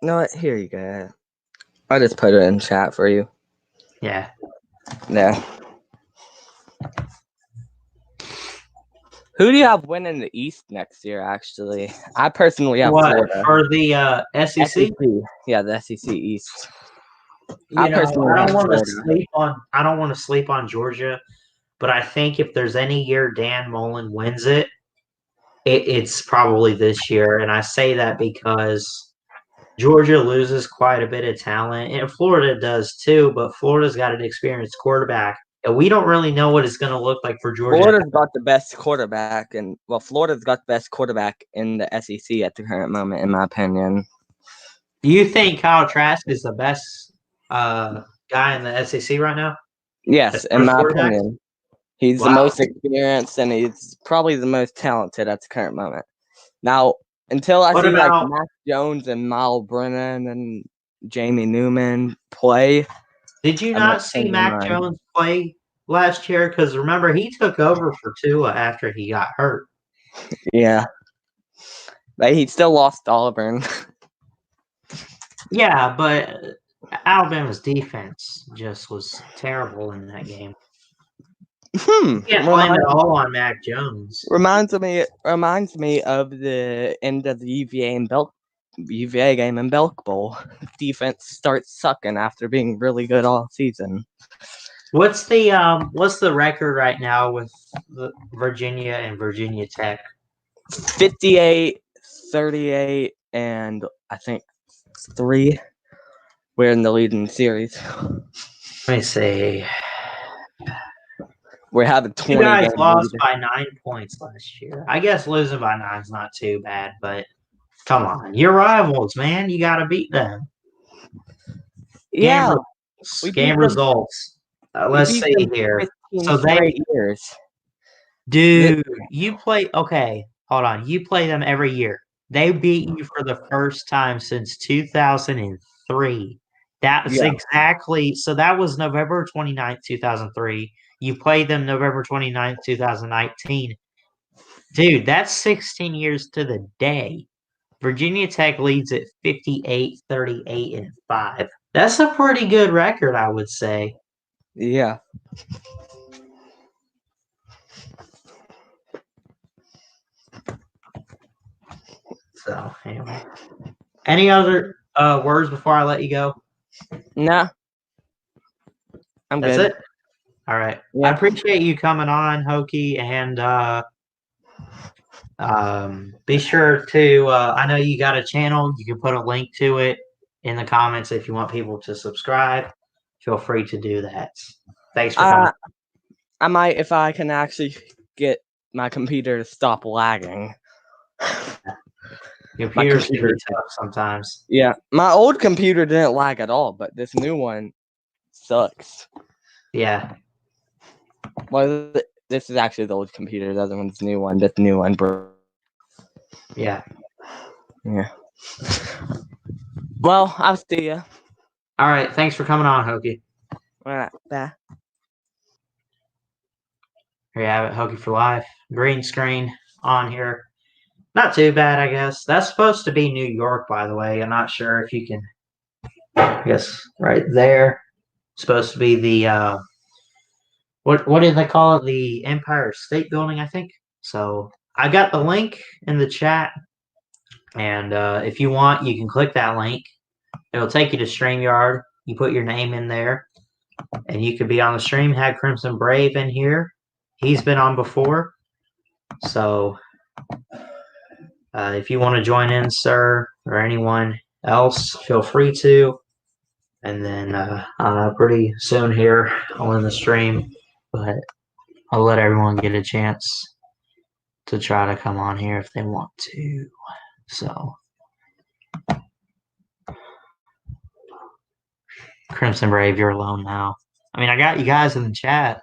You know what? Here you go. I'll just put it in chat for you. Yeah. Yeah. Who do you have winning the East next year, actually? I personally have What Florida. for the SEC? SEC. Yeah, the SEC East. You know, personally I have don't want to Florida. sleep on. I don't want to sleep on Georgia, but I think if there's any year Dan Mullen wins it, it's probably this year. And I say that because Georgia loses quite a bit of talent, and Florida does too. But Florida's got an experienced quarterback, and we don't really know what it's going to look like for Georgia. Florida's got the best quarterback, and Florida's got the best quarterback in the SEC at the current moment, in my opinion. Do you think Kyle Trask is the best guy in the SEC right now? Yes, in my opinion. He's the most experienced, and he's probably the most talented at the current moment. Now, until I see like Mac Jones and Miles Brennan and Jamie Newman play. Did you not see Mac Jones play last year? Because remember, he took over for Tua after he got hurt. Yeah. But he still lost to Auburn. Yeah, but Alabama's defense just was terrible in that game. You can't blame it all on Mac Jones. Reminds me of the end of the UVA game in Belk Bowl. Defense starts sucking after being really good all season. What's the record right now with Virginia and Virginia Tech? 58-38, and I think 3. We're in the leading series. Let me see. We're having 20. You guys lost by 9 points last year. I guess losing by 9 is not too bad, but come on, you're rivals, man. You got to beat them. Yeah, game results. Let's see here. So years. Dude, you play. Okay, hold on. You play them every year. They beat you for the first time since 2003. That's exactly. So that was November 29th, 2003. You played them November 29th, 2019. Dude, that's 16 years to the day. Virginia Tech leads at 58, 38, and 5. That's a pretty good record, I would say. Yeah. So, anyway. Any other words before I let you go? Nah. I'm That's good. it? All right. Yeah. I appreciate you coming on, Hokey, and be sure to I know you got a channel. You can put a link to it in the comments if you want people to subscribe. Feel free to do that. Thanks for coming. I might, if I can actually get my computer to stop lagging. Computers can be tough sometimes. Yeah, my old computer didn't lag at all, but this new one sucks. Yeah. Well, this is actually the old computer. The other one's the new one. This new one, bro. Yeah. Yeah. Well, I'll see ya. All right. Thanks for coming on, Hokey. All right. Bye. Here you have it, Hokey for Life. Green screen on here. Not too bad, I guess. That's supposed to be New York, by the way. I'm not sure if you can. I guess right there. Supposed to be the what did they call it? The Empire State Building, I think. So I got the link in the chat, and if you want, you can click that link. It'll take you to StreamYard. You put your name in there, and you could be on the stream. Had Crimson Brave in here. He's been on before. So if you want to join in, sir, or anyone else, feel free to. And then pretty soon here, I'll end the stream, but I'll let everyone get a chance to try to come on here if they want to. So, Crimson Brave, you're alone now. I mean, I got you guys in the chat.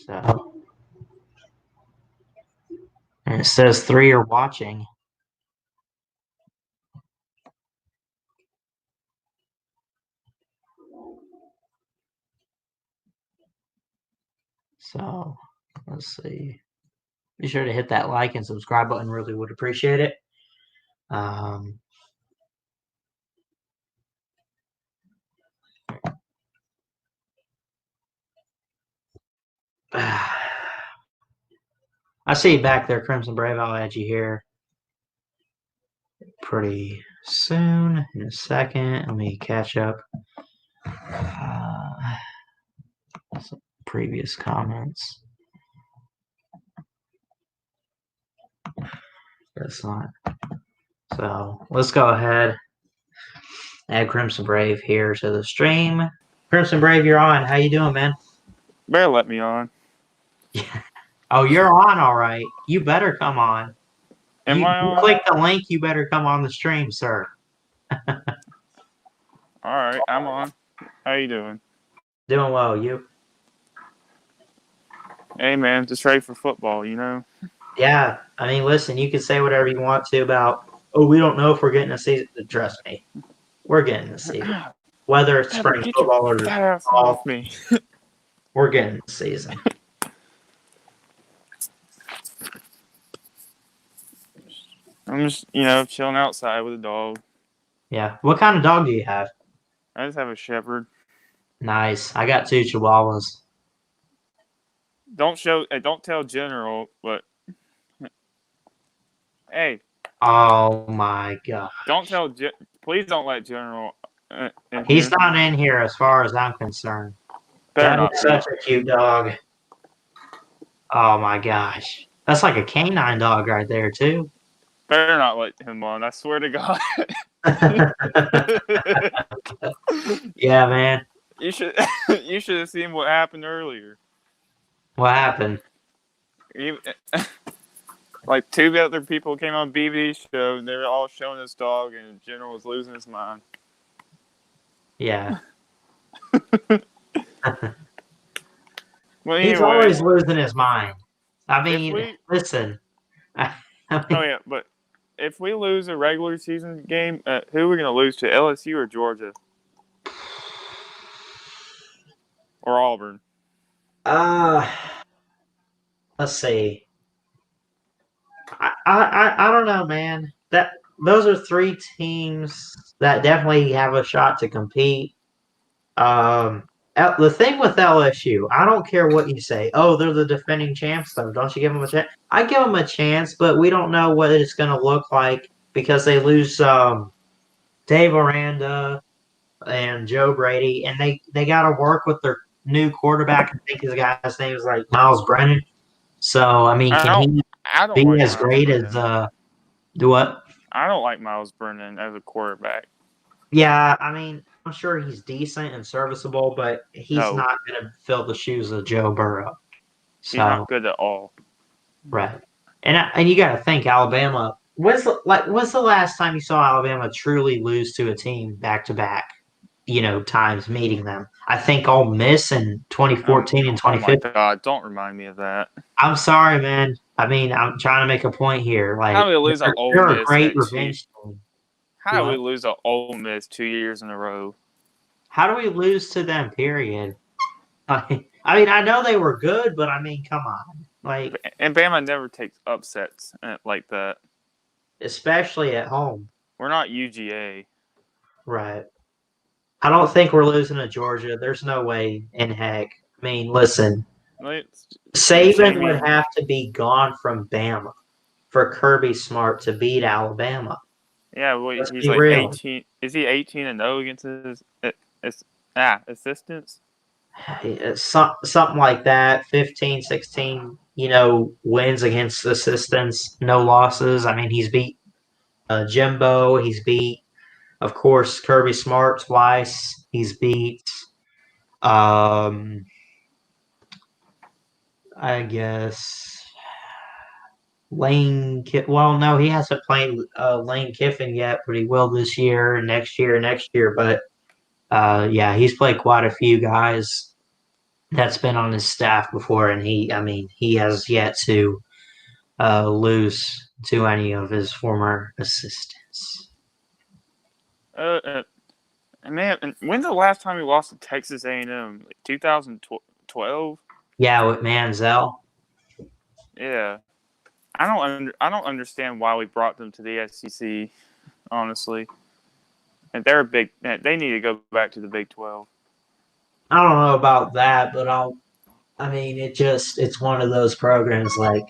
So, and it says 3 are watching. So, let's see. Be sure to hit that like and subscribe button. Really would appreciate it. I see you back there, Crimson Brave. I'll add you here pretty soon in a second. Let me catch up. Some previous comments. That's not. So let's go ahead. Add Crimson Brave here to the stream. Crimson Brave, you're on. How you doing, man? Better let me on. Oh, you're on, all right. You better come on. Am I on? Click the link. You better come on the stream, sir. All right, I'm on. How you doing? Doing well. You? Hey, man, just ready for football, you know? Yeah. I mean, listen, you can say whatever you want to about, oh, we don't know if we're getting a season. Trust me. We're getting a season. Whether it's spring football or ass fall, off me. we're getting a season. I'm just, chilling outside with a dog. Yeah. What kind of dog do you have? I just have a shepherd. Nice. I got 2 Chihuahuas. Don't tell General, but hey. Oh my god. Please don't let General. He's not in here as far as I'm concerned. That is such a cute dog. Oh my gosh. That's like a canine dog right there, too. Better not let him on. I swear to God. Yeah, man. You should have seen what happened earlier. What happened? Like 2 other people came on BB's show, and they were all showing this dog, and General was losing his mind. Yeah. Well, He's anyway, always losing his mind. I mean, listen. Oh yeah, but if we lose a regular season game, who are we going to lose to? LSU or Georgia? Or Auburn? Let's see. I don't know, man. Those are 3 teams that definitely have a shot to compete. The thing with LSU, I don't care what you say. Oh, they're the defending champs, though. Don't you give them a chance? I give them a chance, but we don't know what it's going to look like because they lose Dave Aranda and Joe Brady, and they got to work with their new quarterback. I think his guy's name is like Miles Brennan. So, I mean, can he be as great as do what? I don't like Miles Brennan as a quarterback. Yeah, I mean, I'm sure he's decent and serviceable, but he's not going to fill the shoes of Joe Burrow. So, he's not good at all. Right. And you got to think Alabama. When's the last time you saw Alabama truly lose to a team back to back? Times meeting them. I think Ole Miss in 2014 and 2015. Oh my God! Don't remind me of that. I'm sorry, man. I mean, I'm trying to make a point here. Like, how do we lose an Ole Miss? A great revenge team. How do we lose an Ole Miss 2 years in a row? How do we lose to them? Period. I mean, I know they were good, but I mean, come on. And Bama never takes upsets like that, especially at home. We're not UGA, right? I don't think we're losing to Georgia. There's no way in heck. I mean, listen, Saban would have to be gone from Bama for Kirby Smart to beat Alabama. Yeah, well, he's like 18. Is he 18-0 against his assistants? Something like that. 15, 16, wins against assistants, no losses. I mean, he's beat Jimbo. He's beat, of course, Kirby Smart twice. He's beat, I guess, Lane. Well, no, he hasn't played Lane Kiffin yet, but he will this year, next year. But yeah, he's played quite a few guys. that's been on his staff before, and he has yet to lose to any of his former assistants. Man, when's the last time we lost to Texas A&M? 2012. Yeah, with Manziel. Yeah, I don't understand why we brought them to the SEC. Honestly, and they're big. They need to go back to the Big 12. I don't know about that, but it's one of those programs like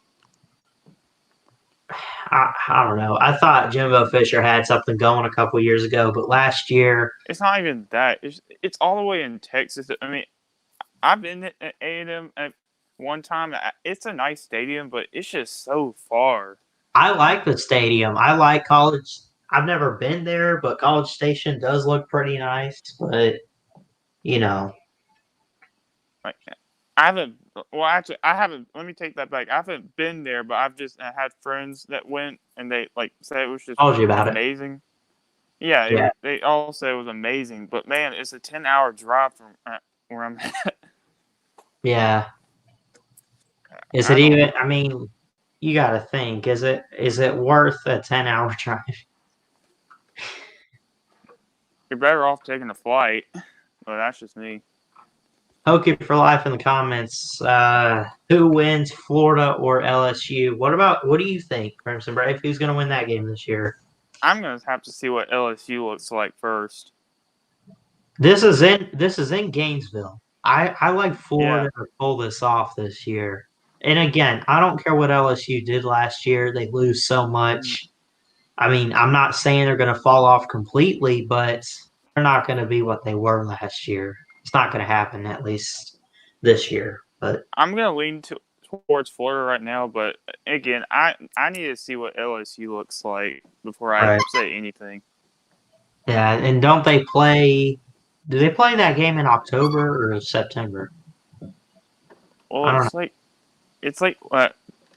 I don't know. I thought Jimbo Fisher had something going a couple years ago, but last year it's not even that. It's all the way in Texas. I mean, I've been at A&M at one time. It's a nice stadium, but it's just so far. I like the stadium. I like College. I've never been there, but College Station does look pretty nice. But Like, I haven't. Well, actually, I haven't. Let me take that back. I haven't been there, but I've just had friends that went, and they said it was just told you about amazing. Yeah, Yeah. they all said it was amazing. But man, it's a 10-hour drive from where I'm at. Yeah. Is it even? I mean, you got to think. Is it worth a 10-hour drive? You're better off taking a flight. But that's just me. Hokie for life in the comments. Who wins, Florida or LSU? What do you think, Crimson Brave? Who's going to win that game this year? I'm gonna have to see what LSU looks like first. This is in Gainesville. I like Florida to pull this off this year. And again, I don't care what LSU did last year. They lose so much. I mean, I'm not saying they're going to fall off completely, but they're not going to be what they were last year. It's not going to happen, at least this year. But I'm going to lean towards Florida right now. But again, I need to see what LSU looks like before I say anything. Yeah, and don't they play? Do they play that game in October or September? Well, it's like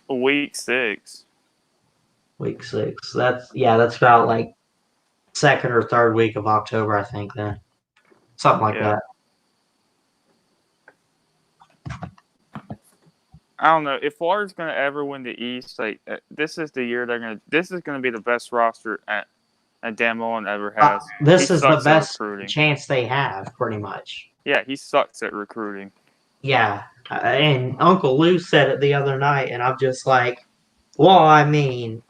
week 6. Week 6. That's about like second or third week of October, I think. Then something like that. I don't know if Florida's going to ever win the East. Like this is the year This is going to be the best roster at Dan Mullen ever has. This is the best chance they have, pretty much. Yeah, he sucks at recruiting. Yeah, and Uncle Lou said it the other night, and I'm just like, well, I mean,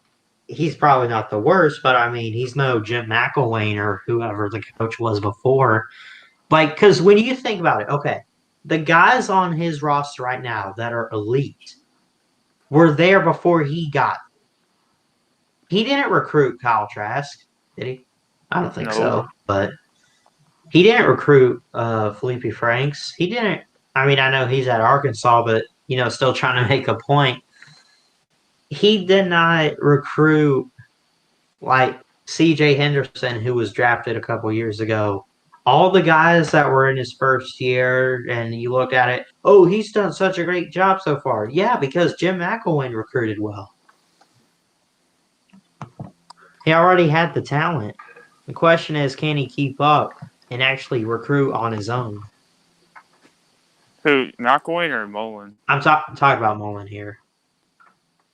he's probably not the worst, but I mean, he's no Jim McElwain or whoever the coach was before. Like, because when you think about it, okay, the guys on his roster right now that are elite were there before he got. He didn't recruit Kyle Trask, did he? I don't think so. But he didn't recruit Felipe Franks. He didn't. I mean, I know he's at Arkansas, but, still trying to make a point. He did not recruit, like, C.J. Henderson, who was drafted a couple years ago. All the guys that were in his first year, and you look at it, oh, he's done such a great job so far. Yeah, because Jim McElwain recruited well. He already had the talent. The question is, can he keep up and actually recruit on his own? Who, McElwain or Mullen? I'm talking about Mullen here.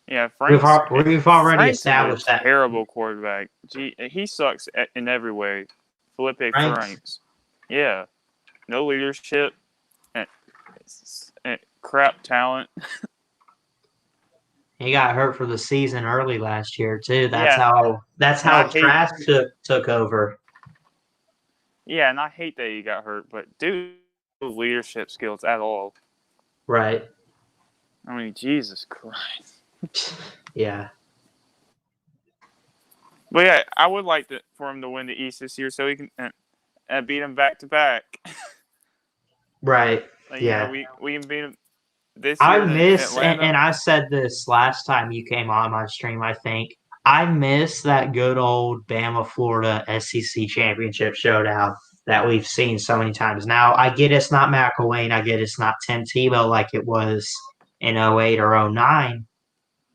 Yeah, Franks. We've already Franks established that. Terrible quarterback. He sucks in every way. Felipe Franks. Yeah. No leadership. And crap talent. He got hurt for the season early last year too. That's how Trask took over. Yeah, and I hate that he got hurt, but dude, no leadership skills at all. Right. I mean, Jesus Christ. Yeah. But yeah, I would like for him to win the East this year so he can beat him back to back. Right. Like, yeah. We can beat him this year. I miss, and I said this last time you came on my stream, I think. I miss that good old Bama Florida SEC championship showdown that we've seen so many times. Now, I get it's not McElwain. I get it's not Tim Tebow like it was in 08 or 09.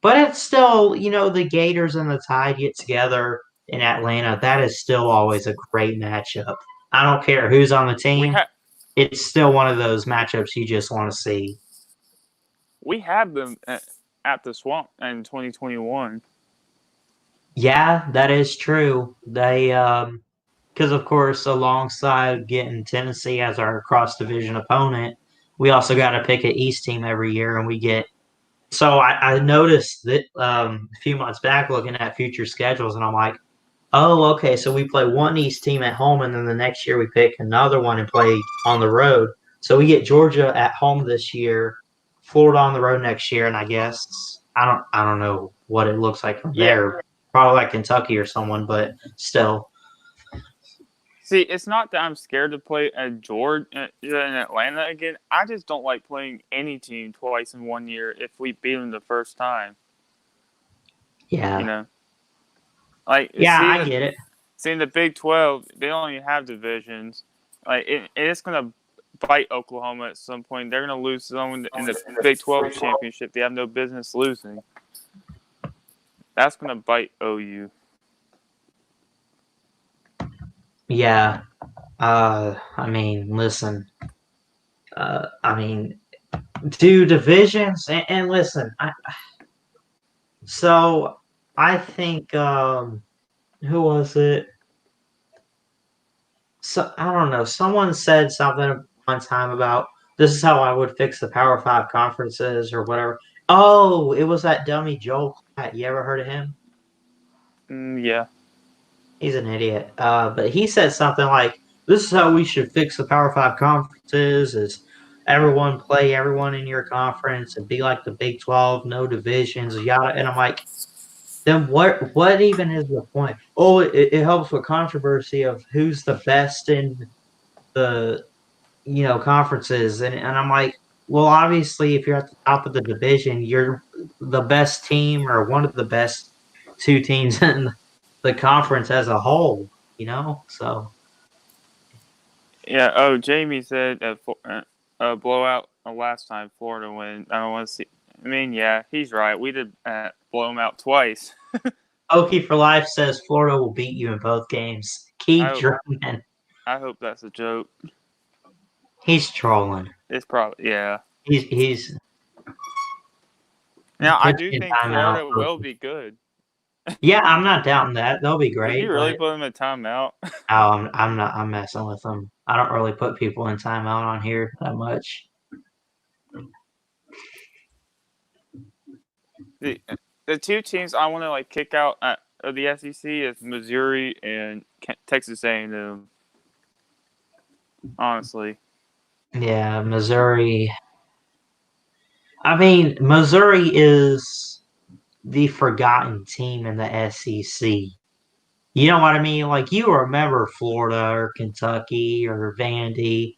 But it's still, the Gators and the Tide get together in Atlanta. That is still always a great matchup. I don't care who's on the team. it's still one of those matchups you just want to see. We had them at the Swamp in 2021. Yeah, that is true. They, because of course, alongside getting Tennessee as our cross division opponent, we also got to pick an East team every year, and we get. So I noticed that a few months back, looking at future schedules, and I'm like, oh, okay. So we play one East team at home, and then the next year we pick another one and play on the road. So we get Georgia at home this year, Florida on the road next year, and I guess I don't know what it looks like from there. Probably like Kentucky or someone, but still. See, it's not that I'm scared to play at Georgia in Atlanta again. I just don't like playing any team twice in 1 year if we beat them the first time. Yeah. You know, like Yeah, I get it. Seeing the Big 12, they don't even have divisions. Like it's gonna bite Oklahoma at some point. They're gonna lose someone in the Big 12 championship. They have no business losing. That's gonna bite OU. Yeah. I mean, listen. I mean, two divisions, and listen. So I think who was it? So I don't know. Someone said something one time about this is how I would fix the Power Five conferences or whatever. Oh, it was that dummy Joel Klatt. You ever heard of him? Yeah. He's an idiot. But he said something like, "This is how we should fix the Power Five conferences: is everyone play everyone in your conference and be like the Big 12, no divisions, yada." And I'm like, then what even is the point? Oh, it helps with controversy of who's the best in the conferences, and I'm like, well, obviously, if you're at the top of the division, you're the best team or one of the best two teams in the conference as a whole, So Yeah. Oh, Jamie said blowout last time Florida win. I don't want to see. I mean, yeah, he's right. We did blow them out twice. Okie for Life says Florida will beat you in both games. Keep dreaming. I hope that's a joke. He's trolling. It's probably, yeah. He's. Now I do think Florida will be good. Yeah, I'm not doubting that. They'll be great. Did you really put them in timeout? Oh, I'm not. I'm messing with them. I don't really put people in timeout on here that much. The two teams I want to kick out of the SEC is Missouri and Texas A&M. Honestly. Yeah, Missouri. I mean, Missouri is the forgotten team in the SEC. You know what I mean? Like, you remember Florida or Kentucky or Vandy.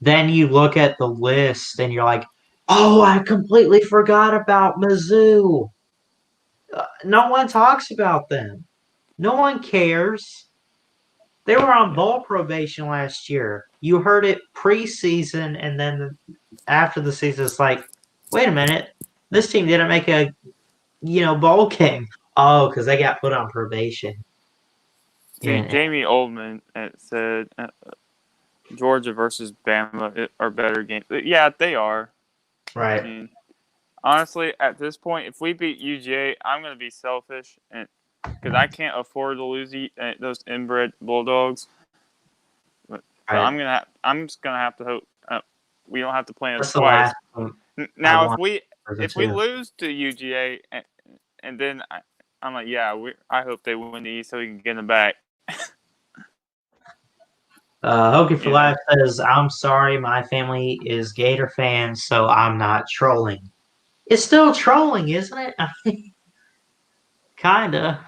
Then you look at the list and you're like, oh, I completely forgot about Mizzou. No one talks about them. No one cares. They were on bowl probation last year. You heard it preseason, and then after the season, it's like, wait a minute, this team didn't make a bowl game. Oh, because they got put on probation. See, Jamie Oldman said Georgia versus Bama are better games. Yeah, they are. Right. I mean, honestly, at this point, if we beat UGA, I'm going to be selfish because I can't afford to lose those inbred Bulldogs. But right. I'm just gonna have to hope we don't have to play them twice. Now, if we lose to UGA and then I'm like, yeah, I hope they win the East so we can get them back. Hokie for Life says, I'm sorry, my family is Gator fans, so I'm not trolling. It's still trolling, isn't it? I mean, kinda,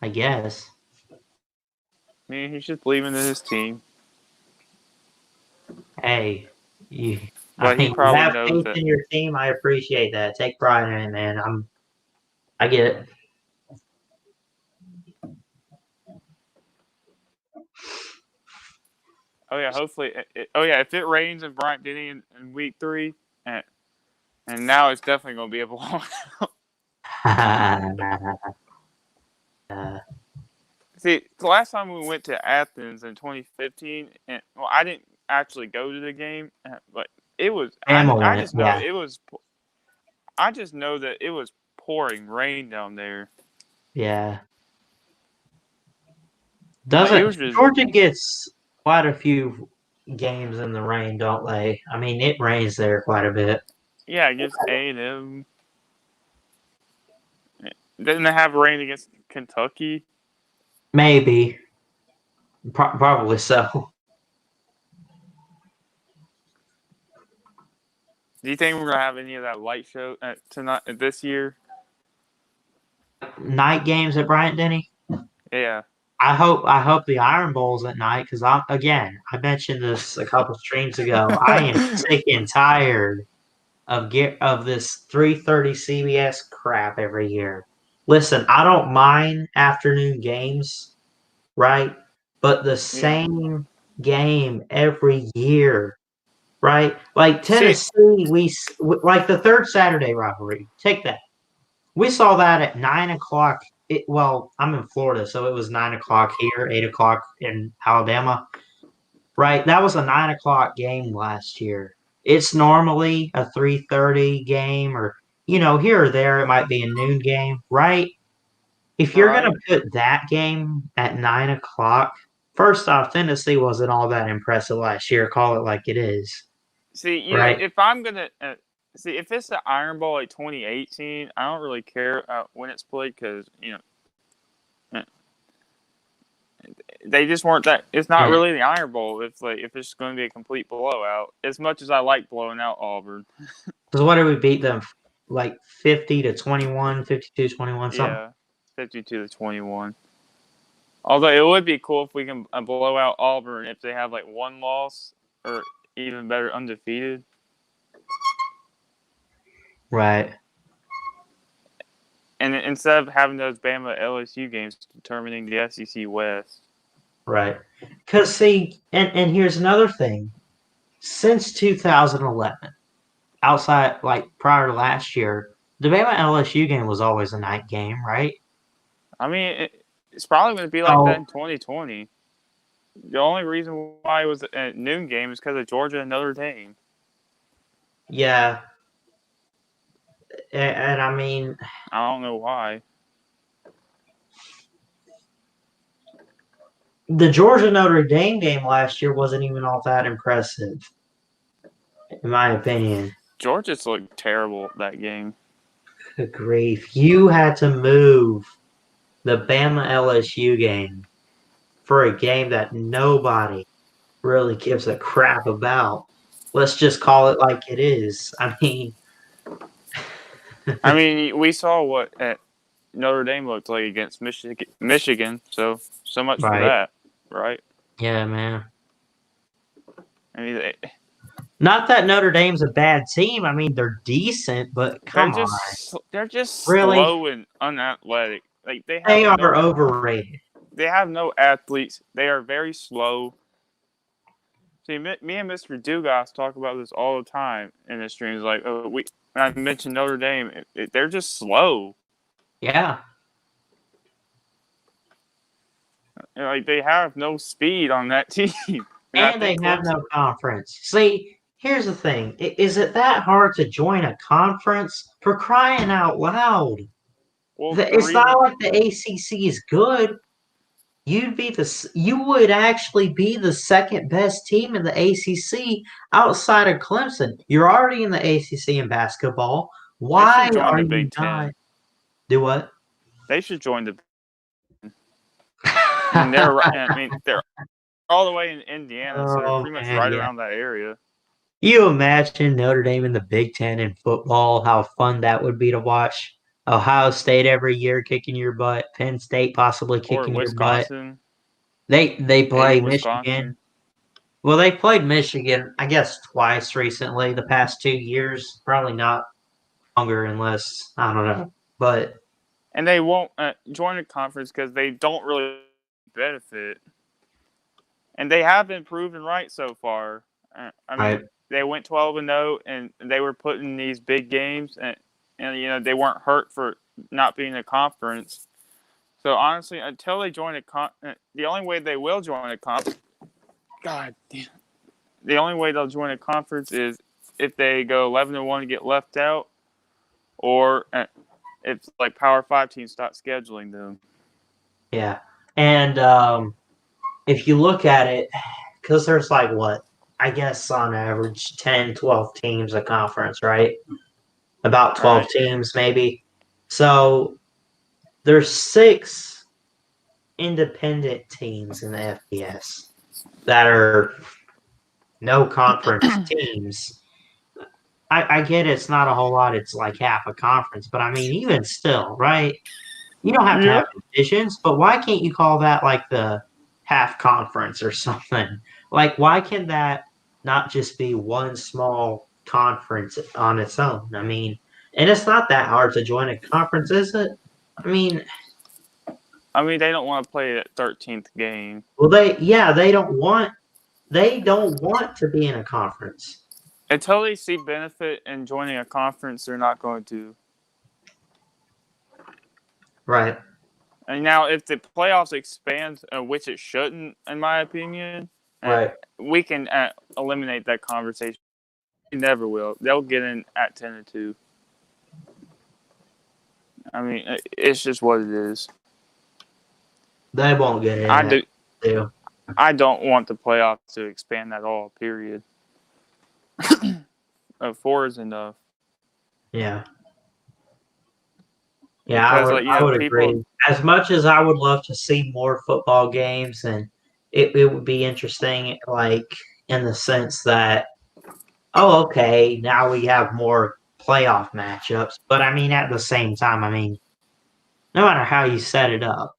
I guess. I mean, he's just believing in his team. Hey, you have faith in your team. I appreciate that. Take pride in it, man. I get it. Oh yeah, hopefully. If it rains in Bryant-Denny in week 3, and now it's definitely going to be a blowout. See, the last time we went to Athens in 2015, and I actually go to the game, but it was. Bama I went, just know yeah. it was. I just know that it was pouring rain down there. Yeah. It Doesn't was just Georgia gets quite a few games in the rain, don't they? I mean, it rains there quite a bit. yeah, against A&M. Didn't they have rain against Kentucky? Maybe. Probably so. Do you think we're gonna have any of that light show tonight this year? Night games at Bryant Denny. Yeah. I hope the Iron Bowl's at night because I mentioned this a couple streams ago. I am sick and tired of this 3:30 CBS crap every year. Listen, I don't mind afternoon games, right? But the same game every year, right? Like Tennessee, like the third Saturday rivalry. Take that. We saw that at 9:00. I'm in Florida, so it was 9:00 here, 8:00 in Alabama. Right, that was a 9:00 game last year. It's normally a 3:30 game, or here or there it might be a noon game, right? If you're gonna put that game at 9:00, first off, Tennessee wasn't all that impressive last year. Call it like it is. See, right? if I'm gonna if it's the Iron Bowl like 2018, I don't really care when it's played because they just weren't that. It's not really the Iron Bowl. If it's going to be a complete blowout, as much as I like blowing out Auburn. Because what did we beat them? Like 50-21, 52-21, something. Yeah, 52-21. Although it would be cool if we can blow out Auburn if they have like one loss or even better, undefeated. Right. And instead of having those Bama LSU games determining the SEC West. Right. Because, see, and here's another thing. Since 2011, outside, like prior to last year, the Bama LSU game was always a night game, right? I mean, it's probably going to be like that in 2020. The only reason why it was a noon game is because of Georgia and Notre Dame. Yeah. And I mean, I don't know why. The Georgia Notre Dame game last year wasn't even all that impressive, in my opinion. Georgia looked terrible that game. Good grief. You had to move the Bama LSU game for a game that nobody really gives a crap about. Let's just call it like it is. I mean, we saw what Notre Dame looked like against Michigan. So much for that, right? Yeah, man. I mean, not that Notre Dame's a bad team. I mean, they're decent, but come on. They're just really? Slow and unathletic. Like they are overrated. They have no athletes. They are very slow. See, me and Mr. Dugas talk about this all the time in the streams. Like, when I mentioned Notre Dame, they're just slow. Yeah. Like, they have no speed on that team. And they have no conference. See, here's the thing. Is it that hard to join a conference? For crying out loud. Well, it's not like the ACC is good. You would actually be the second best team in the ACC outside of Clemson. You're already in the ACC in basketball. Why are you Big not? 10. Do what? They should join the. They're all the way in Indiana, so they're pretty much right around that area. You imagine Notre Dame in the Big Ten in football? How fun that would be to watch. Ohio State every year kicking your butt. Penn State possibly kicking your butt. They play Michigan. Well, they played Michigan, I guess, twice recently. The past 2 years, probably not longer, unless I don't know. But and they won't join a conference because they don't really benefit. And they have been proven right so far. They went 12-0, and they were put in these big games, and they weren't hurt for not being a conference. So honestly, until they join the only way they will join a conference, God damn, the only way they'll join a conference is if they go 11-1 and get left out, or if like Power 5 teams stop scheduling them. Yeah. And if you look at it, because there's like what? I guess on average 10, 12 teams a conference, right? About 12 Right. teams maybe. So there's 6 independent teams in the FBS that are no conference teams. I get it's not a whole lot. It's like half a conference. But, I mean, even still, right? You don't have to have divisions, but why can't you call that like the half conference or something? Like, why can that not just be one small conference on its own? I mean, and it's not that hard to join a conference, is it? I mean, they don't want to play that 13th game. well, they don't want to be in a conference. Until they see benefit in joining a conference, they're not going to. Right. And now, if the playoffs expand, which it shouldn't, in my opinion, Right. we can eliminate that conversation. They never will. They'll get in at 10-2. I mean, it's just what it is. They won't get in. I don't want the playoffs to expand at all, period. 4 is enough. Yeah. Yeah, Because, I would agree. As much as I would love to see more football games, and it would be interesting, like, in the sense that, oh, okay, now we have more playoff matchups. But, I mean, at the same time, I mean, no matter how you set it up,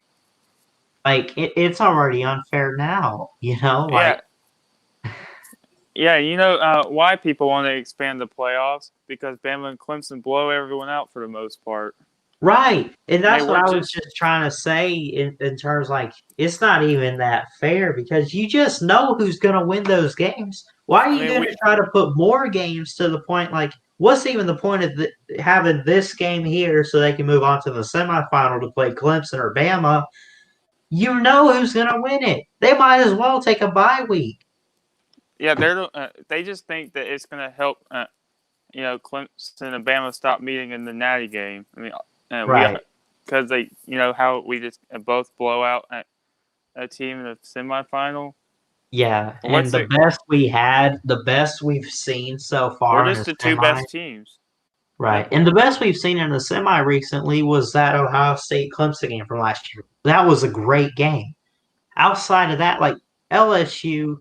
like, it's already unfair now, you know? Like, yeah, you know why people want to expand the playoffs? Because Bama and Clemson blow everyone out for the most part. Right. And that's what I was just trying to say in terms like it's not even that fair because you just know who's going to win those games. Why are you going to try to put more games to the point like what's even the point of having this game here so they can move on to the semifinal to play Clemson or Bama? You know who's going to win it. They might as well take a bye week. Yeah, they just think that it's going to help Clemson and Bama stop meeting in the Natty game. I mean, right. Because they, how we just both blow out a team in the semifinal. Yeah, and the best we've seen so far. We're just the 2 best teams. Right, and the best we've seen in the semi recently was that Ohio State-Clemson game from last year. That was a great game. Outside of that, like LSU,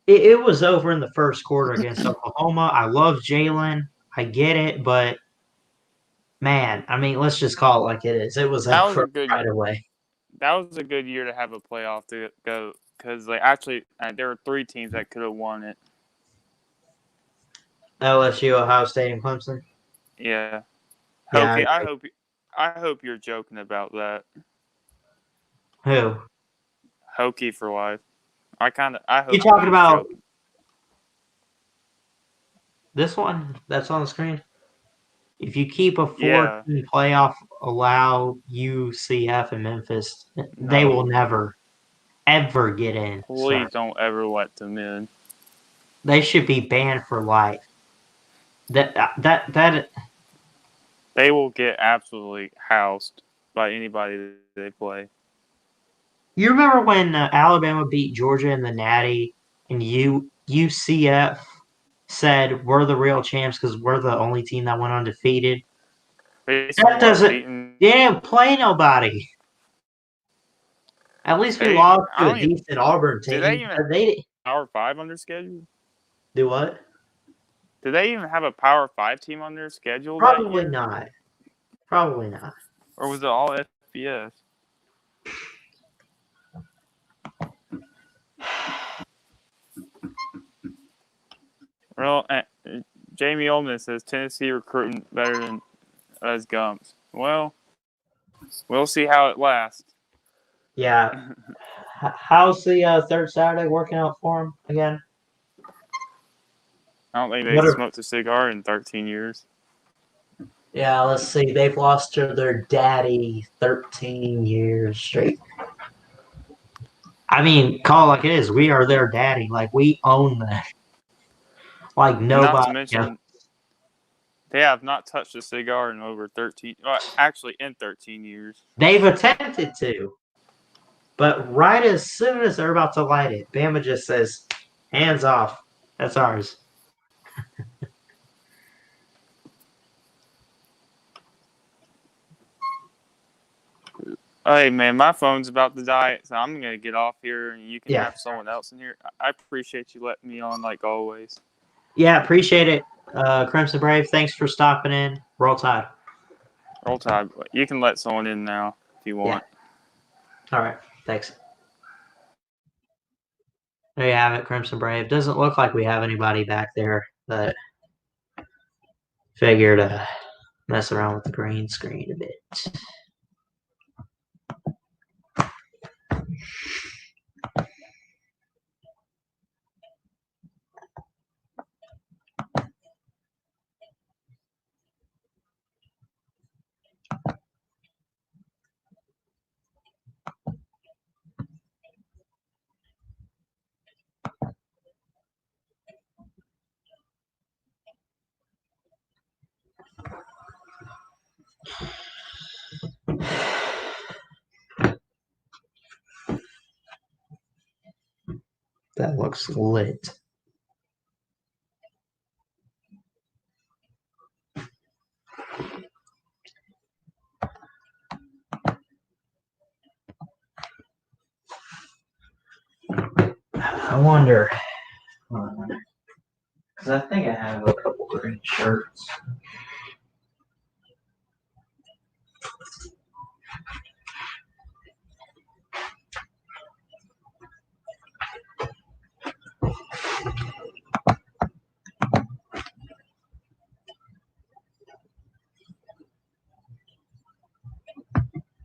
it was over in the first quarter against Oklahoma. I love Jalen. I get it, but man, I mean, let's just call it like it is. It was over right away. That was a good year to have a playoff to go because, actually, there were 3 teams that could have won it. LSU, Ohio State, and Clemson. Yeah. Okay, I hope you're joking about that. Who? Hokie for life. I hope you talking about joking. This one that's on the screen? If you keep a 4-team playoff, allow UCF and Memphis, they will never, ever get in. Please don't ever let them in. They should be banned for life. That they will get absolutely housed by anybody that they play. You remember when Alabama beat Georgia in the Natty and UCF said we're the real champs because we're the only team that went undefeated? That doesn't. They didn't play nobody. At least we lost to a decent Auburn team. Did they even have Power 5 on their schedule? Do what? Did they even have a Power 5 team on their schedule? Probably not. Probably not. Or was it all FBS? Well, Jamie Ullman says Tennessee recruiting better than us Gumps. Well, we'll see how it lasts. Yeah. How's the third Saturday working out for him again? I don't think they smoked a cigar in 13 years. Yeah, let's see. They've lost to their daddy 13 years straight. I mean, call it like it is. We are their daddy. Like, we own them. Like nobody. Not to mention, they have not touched a cigar in over 13. Well, actually, in 13 years. They've attempted to, but right as soon as they're about to light it, Bama just says, "Hands off. That's ours." Hey man, my phone's about to die, so I'm gonna get off here, and you can Yeah. have someone else in here. I appreciate you letting me on, like always. Yeah, appreciate it. Crimson Brave, thanks for stopping in. Roll Tide. Roll Tide. You can let someone in now if you want. All right, thanks. There you have it, Crimson Brave. Doesn't look like we have anybody back there, but figured mess around with the green screen a bit. That looks lit. I wonder, because I think I have a couple green shirts.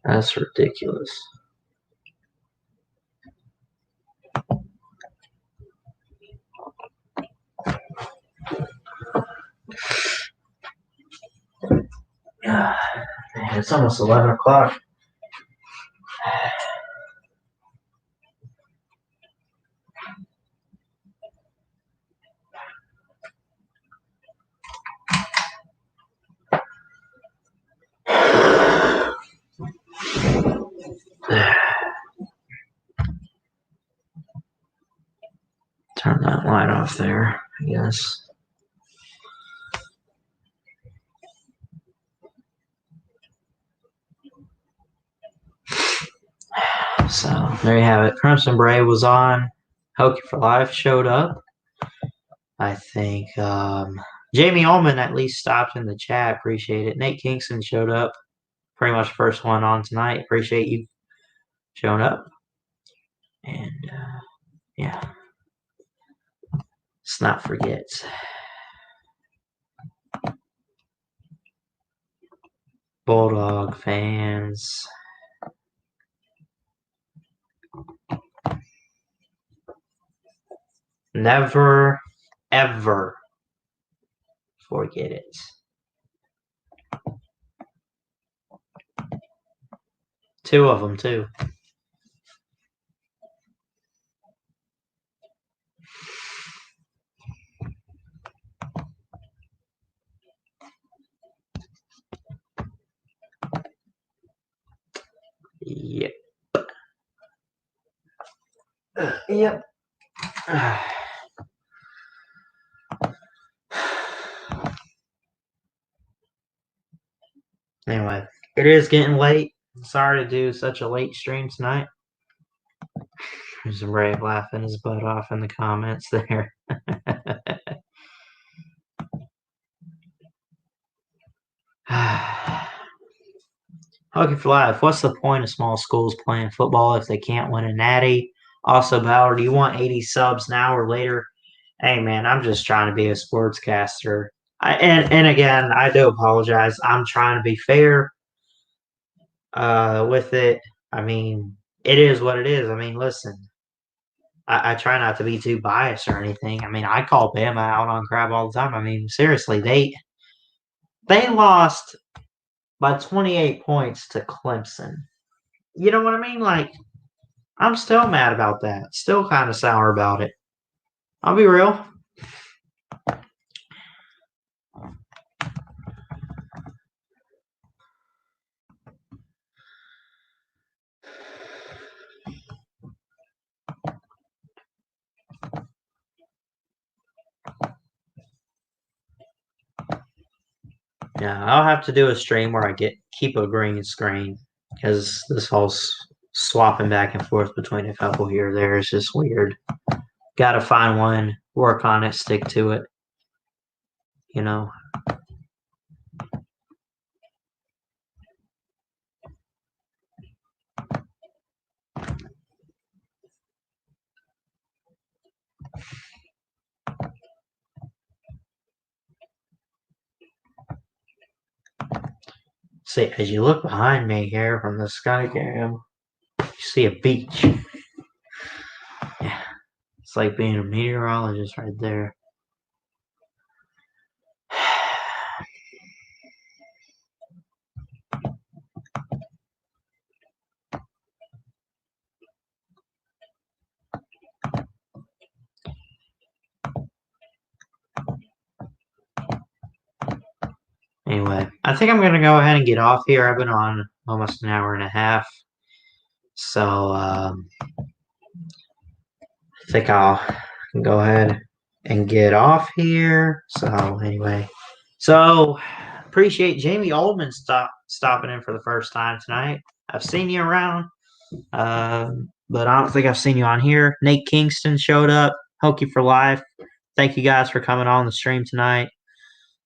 That's ridiculous. Man, it's almost 11 o'clock. Turn that light off there, I guess. So there you have it. Crimson Brave was on. Hokey for Life showed up. I think Jamie Ullman at least stopped in the chat. Appreciate it. Nate Kingston showed up. Pretty much first one on tonight. Appreciate you showing up. And yeah, let's not forget. Bulldog fans. Never, ever forget it. Two of them, too. Yep. Yep. Anyway, it is getting late. Sorry to do such a late stream tonight. There's a Brave laughing his butt off in the comments there. Hockey for Life. What's the point of small schools playing football if they can't win a natty? Also, Bauer, do you want 80 subs now or later? Hey, man, I'm just trying to be a sportscaster. And again, I do apologize. I'm trying to be fair with it. I mean, it is what it is. I mean, listen, I try not to be too biased or anything. I mean, I call Bama out on crap all the time. I mean, seriously, they lost by 28 points to Clemson. You know what I mean? Like, I'm still mad about that. Still kind of sour about it. I'll be real. Yeah, I'll have to do a stream where I keep a green screen because this whole swapping back and forth between a couple here or there is just weird. Got to find one, work on it, stick to it. You know. See, as you look behind me here from the Skycam, you see a beach. Yeah, it's like being a meteorologist right there. Anyway, I think I'm going to go ahead and get off here. I've been on almost an hour and a half. So, I think I'll go ahead and get off here. So, anyway. So, appreciate Jamie Oldman stopping in for the first time tonight. I've seen you around, but I don't think I've seen you on here. Nate Kingston showed up. Hokey for Life. Thank you guys for coming on the stream tonight.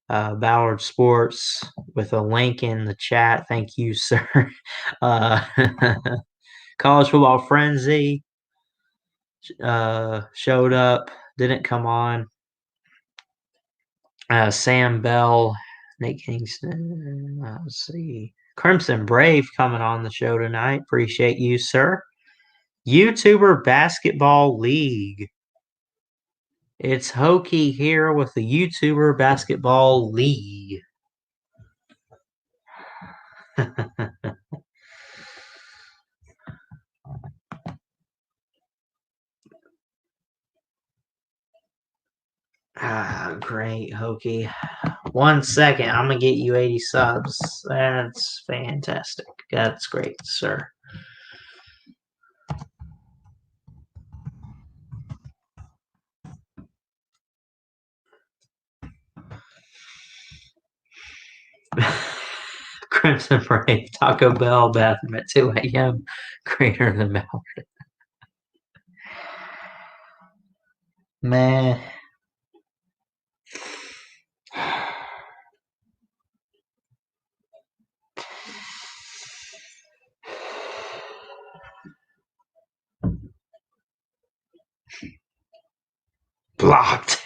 Ballard Sports with a link in the chat. Thank you, sir. College Football Frenzy showed up. Didn't come on. Sam Bell, Nate Kingston. Let's see. Crimson Brave coming on the show tonight. Appreciate you, sir. YouTuber Basketball League. It's Hokey here with the YouTuber Basketball League. Great, Hokey. 1 second. I'm going to get you 80 subs. That's fantastic. That's great, sir. Crimson Brave, Taco Bell bathroom at 2 a.m. Greater than Mallard. Man. Blocked.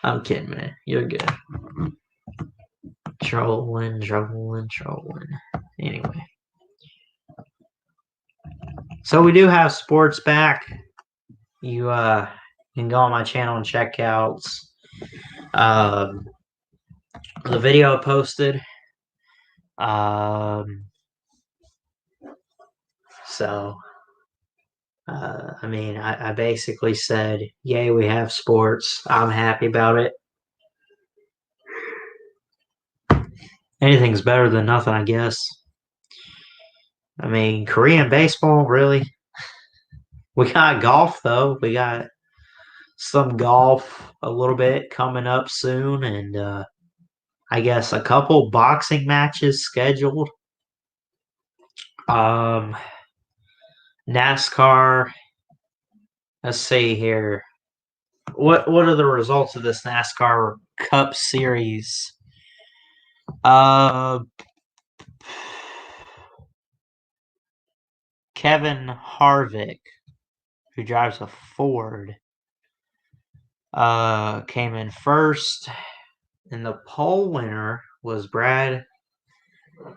I'm kidding, man. You're good. Trolling. Anyway. So we do have sports back. You can go on my channel and check out the video I posted. I mean, I basically said, yay, we have sports. I'm happy about it. Anything's better than nothing, I guess. I mean, Korean baseball, really? We got golf, though. We got some golf a little bit coming up soon, and I guess a couple boxing matches scheduled. NASCAR. Let's see here. What are the results of this NASCAR Cup Series? Kevin Harvick, who drives a Ford, came in first, and the pole winner was Brad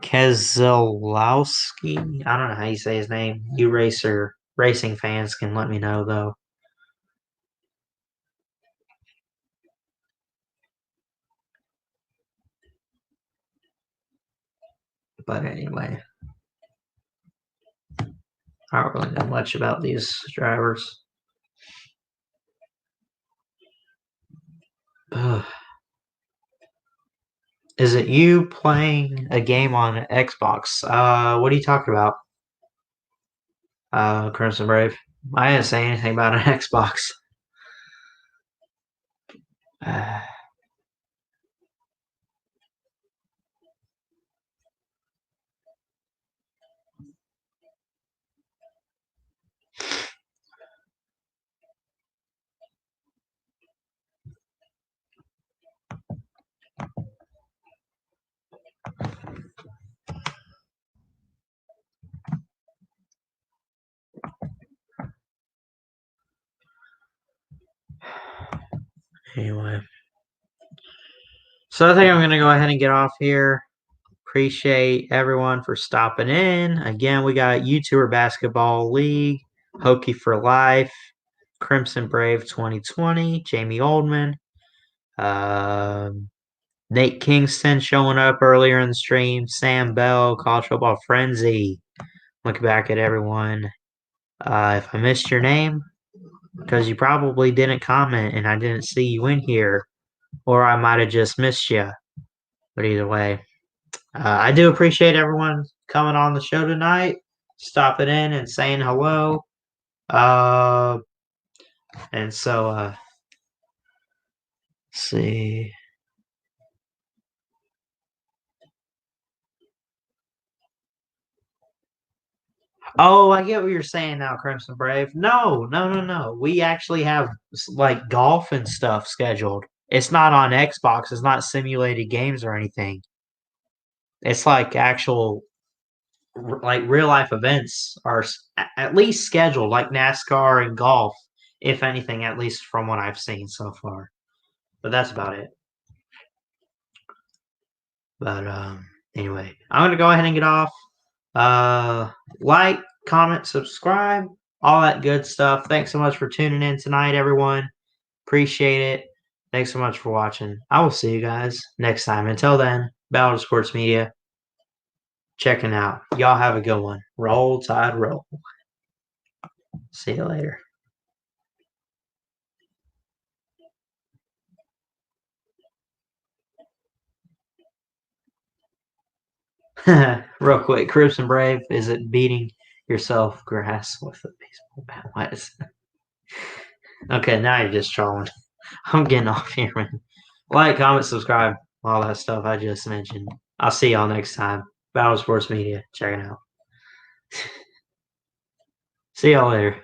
Keselowski. I don't know how you say his name. You racing fans can let me know, though. But anyway, I don't really know much about these drivers. Ugh. Is it you playing a game on Xbox? What are you talking about? Crimson Brave. I didn't say anything about an Xbox. Anyway. So I think I'm going to go ahead and get off here. Appreciate everyone for stopping in. Again, we got YouTuber Basketball League, Hokie for Life, Crimson Brave 2020, Jamie Oldman, Nate Kingston showing up earlier in the stream, Sam Bell, College Football Frenzy. Look back at everyone. If I missed your name, because you probably didn't comment and I didn't see you in here, or I might have just missed you. But either way, I do appreciate everyone coming on the show tonight, stopping in and saying hello. And so, let's see. Oh, I get what you're saying now, Crimson Brave. No. We actually have like golf and stuff scheduled. It's not on Xbox. It's not simulated games or anything. It's like actual, like real life events are at least scheduled, like NASCAR and golf, if anything, at least from what I've seen so far. But that's about it. But anyway, I'm gonna go ahead and get off. Like, comment, subscribe, all that good stuff. Thanks so much for tuning in tonight, everyone. Appreciate it. Thanks so much for watching. I will see you guys next time. Until then, Battle Sports Media checking out. Y'all have a good one. Roll Tide roll. See you later. Real quick, Crimson Brave, is it beating yourself grass with a baseball bat? Why is it? Okay, now you're just trolling. I'm getting off here, man. Like, comment, subscribe, all that stuff I just mentioned. I'll see y'all next time. Battle Sports Media. Check it out. See y'all later.